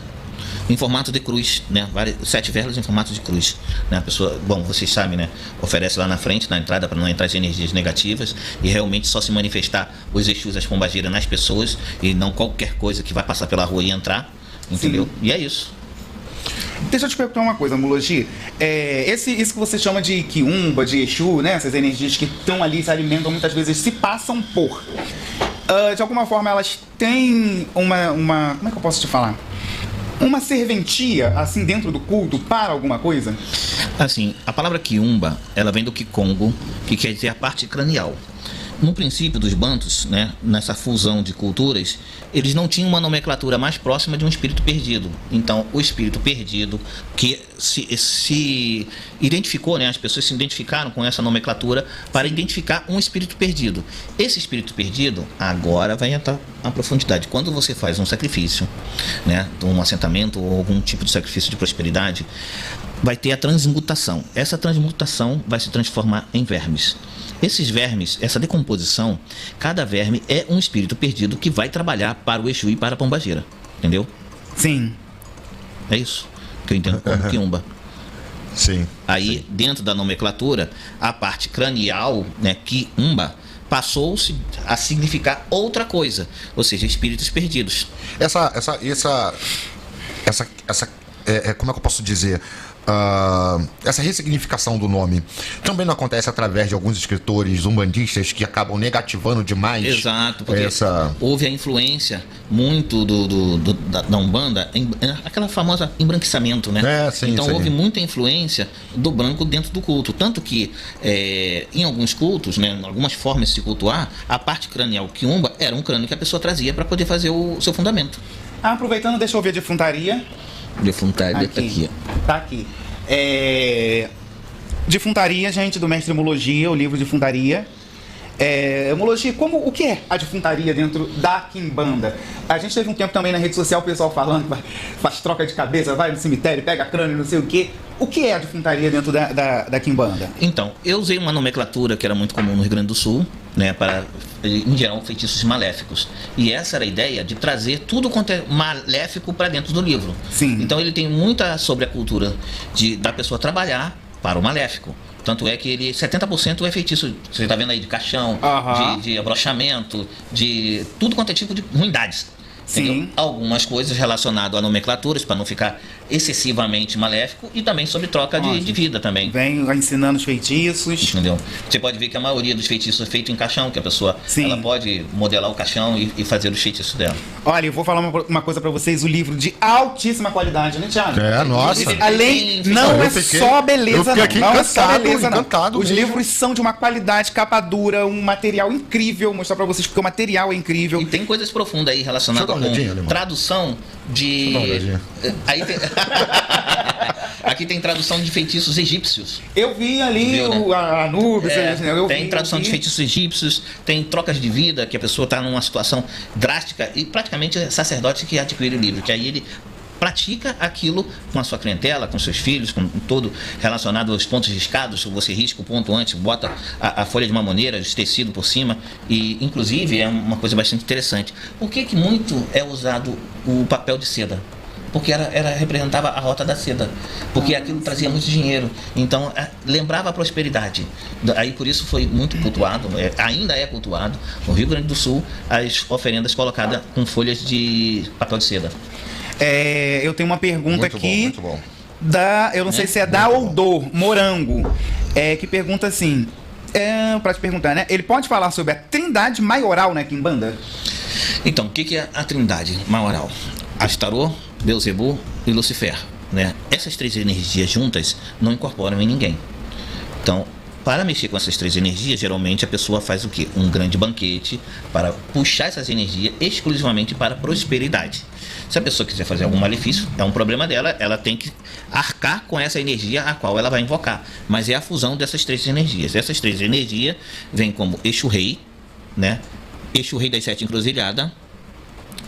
Em formato de cruz, né? 7 velas em formato de cruz, né? A pessoa, bom, vocês sabem, né? Oferece lá na frente, na entrada, para não entrar de energias negativas e realmente só se manifestar os Exus, as pombagiras nas pessoas e não qualquer coisa que vai passar pela rua e entrar, entendeu? Sim. E é isso. Deixa eu te perguntar uma coisa, Mulogi. Isso que você chama de Quiumba, de Exu, né? Essas energias que estão ali, se alimentam, muitas vezes se passam por. De alguma forma, elas têm uma. Como é que eu posso te falar? Uma serventia, assim, dentro do culto para alguma coisa? Assim, a palavra quiumba, ela vem do Kikongo, que quer dizer a parte cranial. No princípio dos bantus, né, nessa fusão de culturas, eles não tinham uma nomenclatura mais próxima de um espírito perdido. Então, o espírito perdido que se identificou, né, as pessoas se identificaram com essa nomenclatura para identificar um espírito perdido. Esse espírito perdido, agora vai entrar a profundidade. Quando você faz um sacrifício, né, um assentamento ou algum tipo de sacrifício de prosperidade, vai ter a transmutação. Essa transmutação vai se transformar em vermes. Esses vermes, essa decomposição, cada verme é um espírito perdido que vai trabalhar para o Exu e para a pombagira. Entendeu? Sim. É isso que eu entendo como quiumba. Sim. Aí, dentro da nomenclatura, a parte cranial, né, quiumba, passou-se a significar outra coisa, ou seja, espíritos perdidos. Como é que eu posso dizer? Essa ressignificação do nome também não acontece através de alguns escritores umbandistas que acabam negativando demais. Exato, porque houve a influência muito da Umbanda, aquela famosa embranquecimento, né? Sim, então sim. houve muita influência do branco dentro do culto, tanto que em alguns cultos, né, em algumas formas de se cultuar, a parte cranial quiumba era um crânio que a pessoa trazia para poder fazer o seu fundamento. Aproveitando, deixa eu ver a defuntaria. Defuntaria tá aqui. Defuntaria, gente, do Mestre Mulogia, o livro Defuntaria. Mulogia, o que é a defuntaria dentro da Quimbanda? A gente teve um tempo também na rede social o pessoal falando que faz troca de cabeça, vai no cemitério, pega crânio, não sei o quê. O que é a defuntaria dentro da Quimbanda? Então, eu usei uma nomenclatura que era muito comum no Rio Grande do Sul, né, para, em geral, feitiços maléficos. E essa era a ideia de trazer tudo quanto é maléfico para dentro do livro. Sim. Então ele tem muita sobre a cultura da pessoa trabalhar para o maléfico. Tanto é que ele 70% é feitiço, você está vendo aí, de caixão, de abrochamento, de tudo quanto é tipo de ruindades. Sim. Entendeu? Algumas coisas relacionadas a nomenclaturas, para não ficar excessivamente maléfico, e também sobre troca de vida também. Vem ensinando os feitiços. Entendeu? Você pode ver que a maioria dos feitiços é feito em caixão, que a pessoa ela pode modelar o caixão e fazer os feitiços dela. Olha, eu vou falar uma coisa pra vocês, o livro de altíssima qualidade, né, Thiago? Nossa. Além, não é só beleza, não é só beleza, não. Os livros são de uma qualidade, capa dura, um material incrível, vou mostrar pra vocês porque o material é incrível. E tem coisas profundas aí relacionadas com tradução de... Aí tem... Aqui tem tradução de feitiços egípcios. Eu vi ali a Anubis, tem tradução de feitiços egípcios, tem trocas de vida, que a pessoa está numa situação drástica, e praticamente é sacerdote que adquire o livro, que aí ele pratica aquilo com a sua clientela, com seus filhos, com todo relacionado aos pontos riscados. Você risca o ponto antes, bota a folha de mamoneira, de tecido por cima, e inclusive é uma coisa bastante interessante. Por que muito é usado o papel de seda? Porque representava a rota da seda, porque aquilo trazia muito dinheiro, então lembrava a prosperidade. Aí por isso foi muito cultuado, ainda é cultuado no Rio Grande do Sul, as oferendas colocadas com folhas de papel de seda. Eu tenho uma pergunta muito aqui, muito bom. eu não sei se é da ou do Morango, que pergunta assim, para te perguntar, né? Ele pode falar sobre a trindade maioral na Quimbanda? Então, o que é a trindade maioral? Astarô, Beelzebub e Lucifer, né? Essas três energias juntas não incorporam em ninguém. Então, para mexer com essas três energias, geralmente a pessoa faz o quê? Um grande banquete para puxar essas energias exclusivamente para a prosperidade. Se a pessoa quiser fazer algum malefício, é um problema dela, ela tem que arcar com essa energia a qual ela vai invocar. Mas é a fusão dessas três energias. Essas três energias vêm como Exu Rei, né? Exu Rei das Sete Encruzilhadas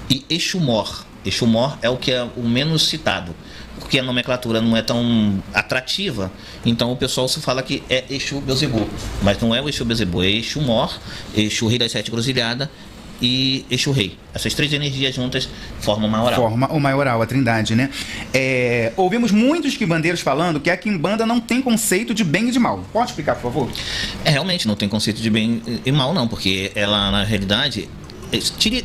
e Exu Mor. Exu Mor é o que é o menos citado, porque a nomenclatura não é tão atrativa, então o pessoal se fala que é Exu Beelzebub, mas não é o Exu Beelzebub, é Exu Mor, Exu Rei das Sete Encruzilhadas e Exu Rei. Essas três energias juntas formam o maioral. Forma o maioral, a trindade, né? Ouvimos muitos quimbandeiros falando que a quimbanda não tem conceito de bem e de mal. Pode explicar, por favor? Realmente não tem conceito de bem e mal, não, porque ela, na realidade...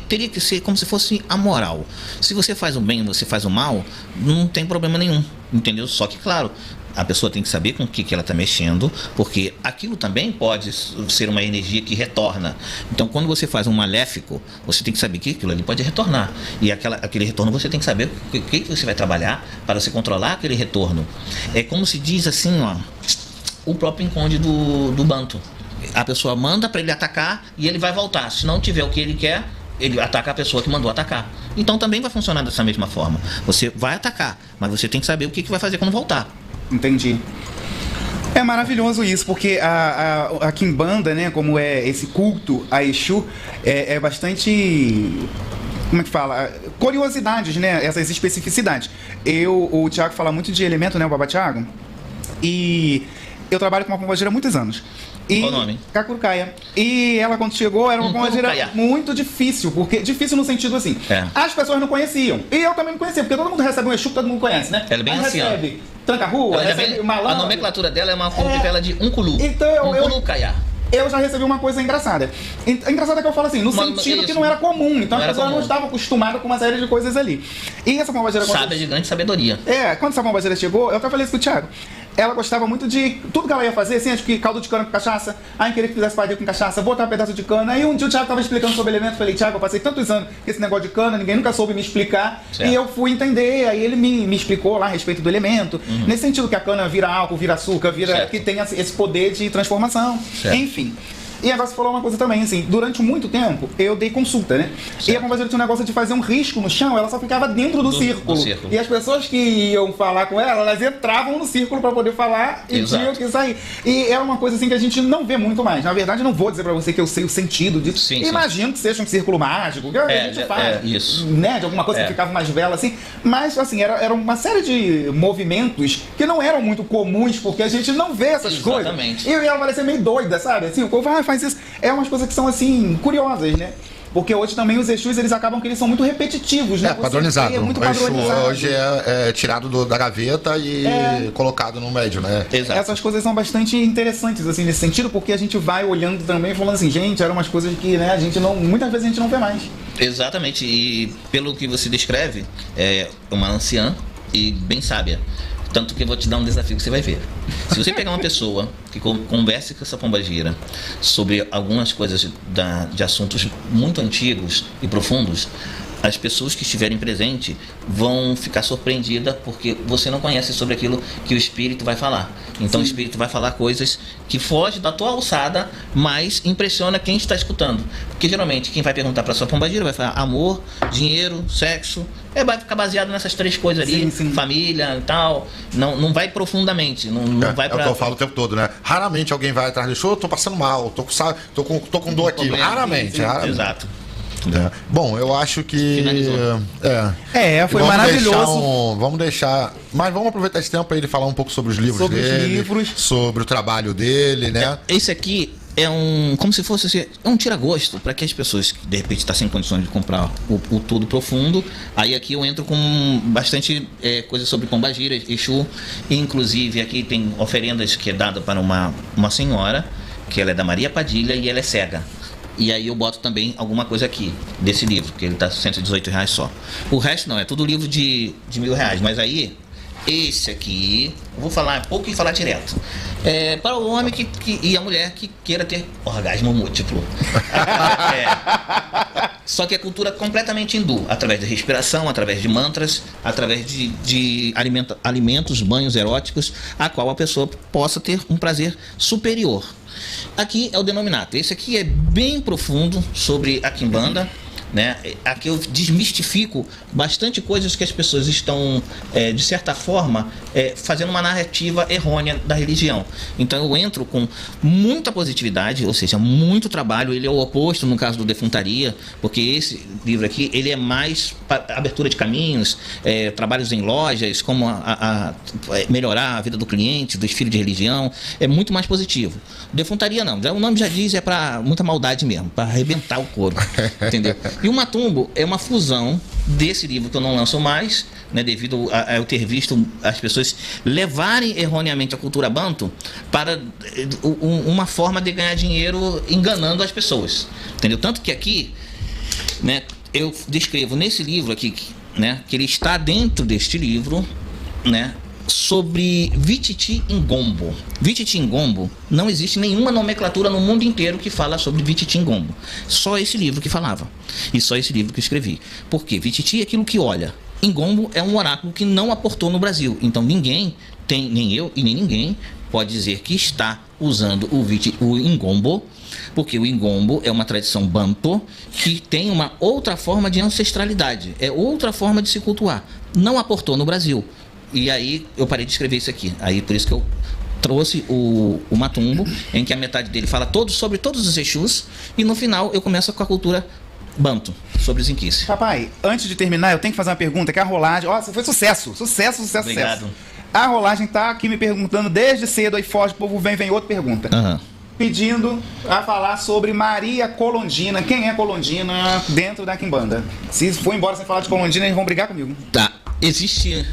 teria que ser como se fosse a moral. Se você faz o bem, você faz o mal, não tem problema nenhum, entendeu? Só que, claro, a pessoa tem que saber com o que ela está mexendo, porque aquilo também pode ser uma energia que retorna. Então, quando você faz um maléfico, você tem que saber que aquilo ali pode retornar. E aquele retorno você tem que saber o que você vai trabalhar para você controlar aquele retorno. É como se diz assim, ó, o próprio enconde do Banto. A pessoa manda para ele atacar e ele vai voltar. Se não tiver o que ele quer, ele ataca a pessoa que mandou atacar. Então também vai funcionar dessa mesma forma. Você vai atacar, mas você tem que saber o que vai fazer quando voltar. Entendi. É maravilhoso isso, porque a Quimbanda, né, como é esse culto a Exu, é bastante... Como é que fala? Curiosidades, né? Essas especificidades. O Thiago fala muito de elemento, né, o Baba Thiago? E eu trabalho com uma pombagira há muitos anos. Qual o nome? Cacurucaia. E ela, quando chegou, era uma pombagira muito difícil, porque difícil no sentido assim, as pessoas não conheciam. E eu também não conhecia, porque todo mundo recebe um Exu que todo mundo conhece, né? Ela é bem anciã. Recebe tranca-rua, recebe malandro. A nomenclatura dela é uma corrupela de Unculu. Então, Unculucaia. Eu já recebi uma coisa engraçada. Engraçada que eu falo assim, no sentido que não era comum. Então as pessoas não estavam acostumadas com uma série de coisas ali. E essa pombagira... Sabe, de grande sabedoria. Quando essa pombagira chegou, eu até falei isso com o Thiago. Ela gostava muito de... Tudo que ela ia fazer, assim, acho que caldo de cana com cachaça. Aí queria que fizesse padilha com cachaça, botar um pedaço de cana. Aí um dia o Thiago tava explicando sobre o elemento. Falei, Thiago, eu passei tantos anos com esse negócio de cana, ninguém nunca soube me explicar. Certo. E eu fui entender. Aí ele me explicou lá a respeito do elemento. Nesse sentido que a cana vira álcool, vira açúcar, vira... Que tem esse poder de transformação. Certo. Enfim. E agora você falou uma coisa também, assim, durante muito tempo eu dei consulta, né? Certo. E a pombagira tinha um negócio de fazer um risco no chão, ela só ficava dentro do círculo. E as pessoas que iam falar com ela, elas entravam no círculo para poder falar e tinham que sair. E era uma coisa assim que a gente não vê muito mais. Na verdade, eu não vou dizer para você que eu sei o sentido disso. Sim, imagino que seja um círculo mágico, que a gente faz, isso. Né? De alguma coisa que ficava mais vela assim. Mas, assim, era uma série de movimentos que não eram muito comuns, porque a gente não vê essas coisas. E ela parecia meio doida, sabe? Assim, o povo faz isso. É umas coisas que são, assim, curiosas, né? Porque hoje também os Exus, eles acabam que eles são muito repetitivos, né? Padronizado. É muito O Exu padronizado. hoje é tirado da gaveta e colocado no médio, né? Exato. Essas coisas são bastante interessantes, assim, nesse sentido, porque a gente vai olhando também e falando assim, gente, eram umas coisas que, né, a gente não, muitas vezes a gente não vê mais. Exatamente, e pelo que você descreve, é uma anciã e bem sábia. Tanto que eu vou te dar um desafio que você vai ver. Se você pegar uma pessoa que converse com essa pombagira sobre algumas coisas de assuntos muito antigos e profundos, as pessoas que estiverem presentes vão ficar surpreendidas porque você não conhece sobre aquilo que o espírito vai falar. Então o espírito vai falar coisas que fogem da tua alçada, mas impressiona quem está escutando. Porque geralmente quem vai perguntar para sua pombagira vai falar amor, dinheiro, sexo. Vai ficar baseado nessas 3 coisas ali, família e tal. Não vai profundamente. Não vai É o que eu falo o tempo todo, né? Raramente alguém vai atrás de show, tô passando mal, tô com dor aqui. Raramente. Exato. Bom, eu acho que. Finalizou. Foi vamos maravilhoso. Mas vamos aproveitar esse tempo para ele falar um pouco sobre os livros dele, sobre o trabalho dele, né? Esse aqui é como se fosse assim, um tira-gosto para que as pessoas que de repente estão sem condições de comprar o Tudo Profundo. Aí aqui eu entro com bastante coisa sobre pombagira, Exu. Inclusive aqui tem oferendas que é dada para uma senhora, que ela é da Maria Padilha e ela é cega. E aí eu boto também alguma coisa aqui desse livro, que ele tá R$118 só. O resto não, é tudo livro de R$1.000. Mas aí, esse aqui, eu vou falar pouco e falar direto. Para o homem e a mulher que queira ter orgasmo múltiplo. Só que é cultura completamente hindu, através da respiração, através de mantras, através de alimentos, banhos eróticos, a qual a pessoa possa ter um prazer superior. Aqui é o denominato. Esse aqui é bem profundo sobre a Quimbanda, né? Aqui eu desmistifico bastante coisas que as pessoas estão, de certa forma, fazendo uma narrativa errônea da religião. Então eu entro com muita positividade, ou seja, muito trabalho. Ele é o oposto no caso do Defuntaria, porque esse livro aqui ele é mais abertura de caminhos, trabalhos em lojas, como melhorar a vida do cliente, dos filhos de religião. É muito mais positivo. Defuntaria não, o nome já diz, é para muita maldade mesmo, para arrebentar o couro, entendeu? E o Matumbo é uma fusão desse livro que eu não lanço mais, né, devido a eu ter visto as pessoas levarem erroneamente a cultura banto para uma forma de ganhar dinheiro enganando as pessoas, entendeu? Tanto que aqui, né, eu descrevo nesse livro aqui, né, que ele está dentro deste livro, né, sobre Vititi Ngombo. Vititi Ngombo, não existe nenhuma nomenclatura no mundo inteiro que fala sobre Vititi Ngombo. Só esse livro que falava. E só esse livro que eu escrevi. Por quê? Vititi é aquilo que olha. Ngombo é um oráculo que não aportou no Brasil. Então ninguém tem, nem eu e nem ninguém, pode dizer que está usando o Ngombo, porque o Ngombo é uma tradição banto que tem uma outra forma de ancestralidade. É outra forma de se cultuar. Não aportou no Brasil. E aí eu parei de escrever isso aqui. Aí por isso que eu trouxe o Matumbo, em que a metade dele fala sobre todos os Exus, e no final eu começo com a cultura banto, sobre os inquices. Papai, antes de terminar, eu tenho que fazer uma pergunta, que a rolagem... Ó, foi sucesso. Obrigado. A rolagem tá aqui me perguntando desde cedo, aí foge, o povo vem outra pergunta. Uhum. Pedindo a falar sobre Maria Colondina. Quem é Colondina dentro da Quimbanda? Se for embora sem falar de Colondina, eles vão brigar comigo. Tá, existe...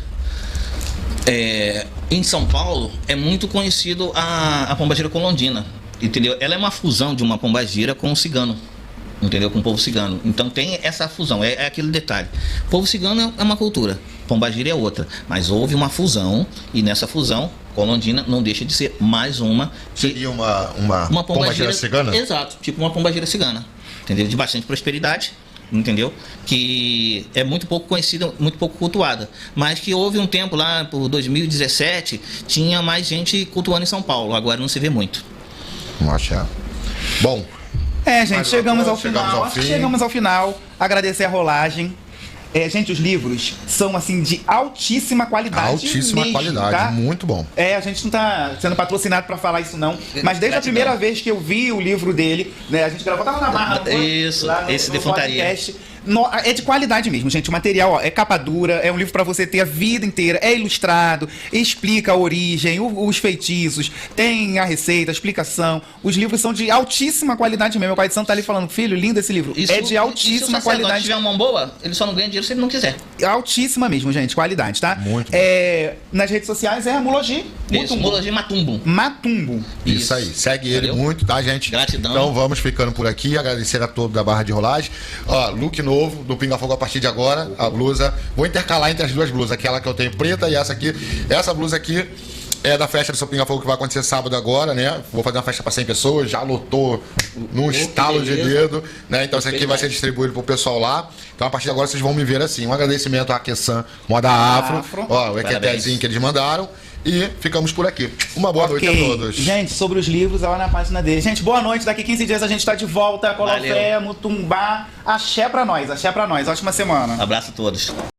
em São Paulo é muito conhecido a pombagira colondina, entendeu? Ela é uma fusão de uma pombagira com o cigano, entendeu? Com o povo cigano. Então tem essa fusão, é aquele detalhe. O povo cigano é uma cultura, pombagira é outra, mas houve uma fusão, e nessa fusão colondina não deixa de ser mais uma. Seria uma pombagira cigana? Exato, tipo uma pombagira cigana, entendeu? De bastante prosperidade, entendeu? Que é muito pouco conhecida, muito pouco cultuada, mas que houve um tempo lá, por 2017, tinha mais gente cultuando em São Paulo. Agora não se vê muito. Vamos achar. Bom, gente, chegamos ao final. Fim. Chegamos ao final. Agradecer a rolagem. Gente, os livros são assim de altíssima qualidade. Altíssima mesmo, qualidade, tá? muito bom. A gente não tá sendo patrocinado pra falar isso não, mas desde a primeira vez que eu vi o livro dele, né, a gente gravou, tava na Barra, isso, lá no, esse no Defuntaria. podcast. É de qualidade mesmo, gente. O material, ó, é capa dura, é um livro pra você ter a vida inteira, é ilustrado, explica a origem, os feitiços, tem a receita, a explicação. Os livros são de altíssima qualidade mesmo. O pai de santo tá ali falando, filho, lindo esse livro. É de altíssima qualidade. Se tiver uma mão boa, ele só não ganha dinheiro se ele não quiser. Altíssima mesmo, gente, qualidade, tá? Muito nas redes sociais é Mulogi. Isso, Mulogi Matumbo. Matumbo. Isso aí, segue ele muito, tá, gente? Gratidão. Então vamos ficando por aqui, agradecer a todos da Barra de Rolagem. Ó, look novo do Pinga Fogo a partir de agora, a blusa. Vou intercalar entre as duas blusas, aquela que eu tenho preta e essa aqui. Essa blusa aqui é da festa do seu Pinga Fogo que vai acontecer sábado agora, né? Vou fazer uma festa para 100 pessoas, já lotou num estalo de dedo, né? Então isso aqui vai ser distribuído pro pessoal lá. Então a partir de agora vocês vão me ver assim. Um agradecimento à Aquesan Moda Afro. Ó, o equetezinho que eles mandaram. E ficamos por aqui. Uma boa noite a todos. Gente, sobre os livros, olha na página dele. Gente, boa noite. Daqui 15 dias a gente tá de volta. Colofé, Mutumbá. Axé pra nós, axé pra nós. Ótima semana. Abraço a todos.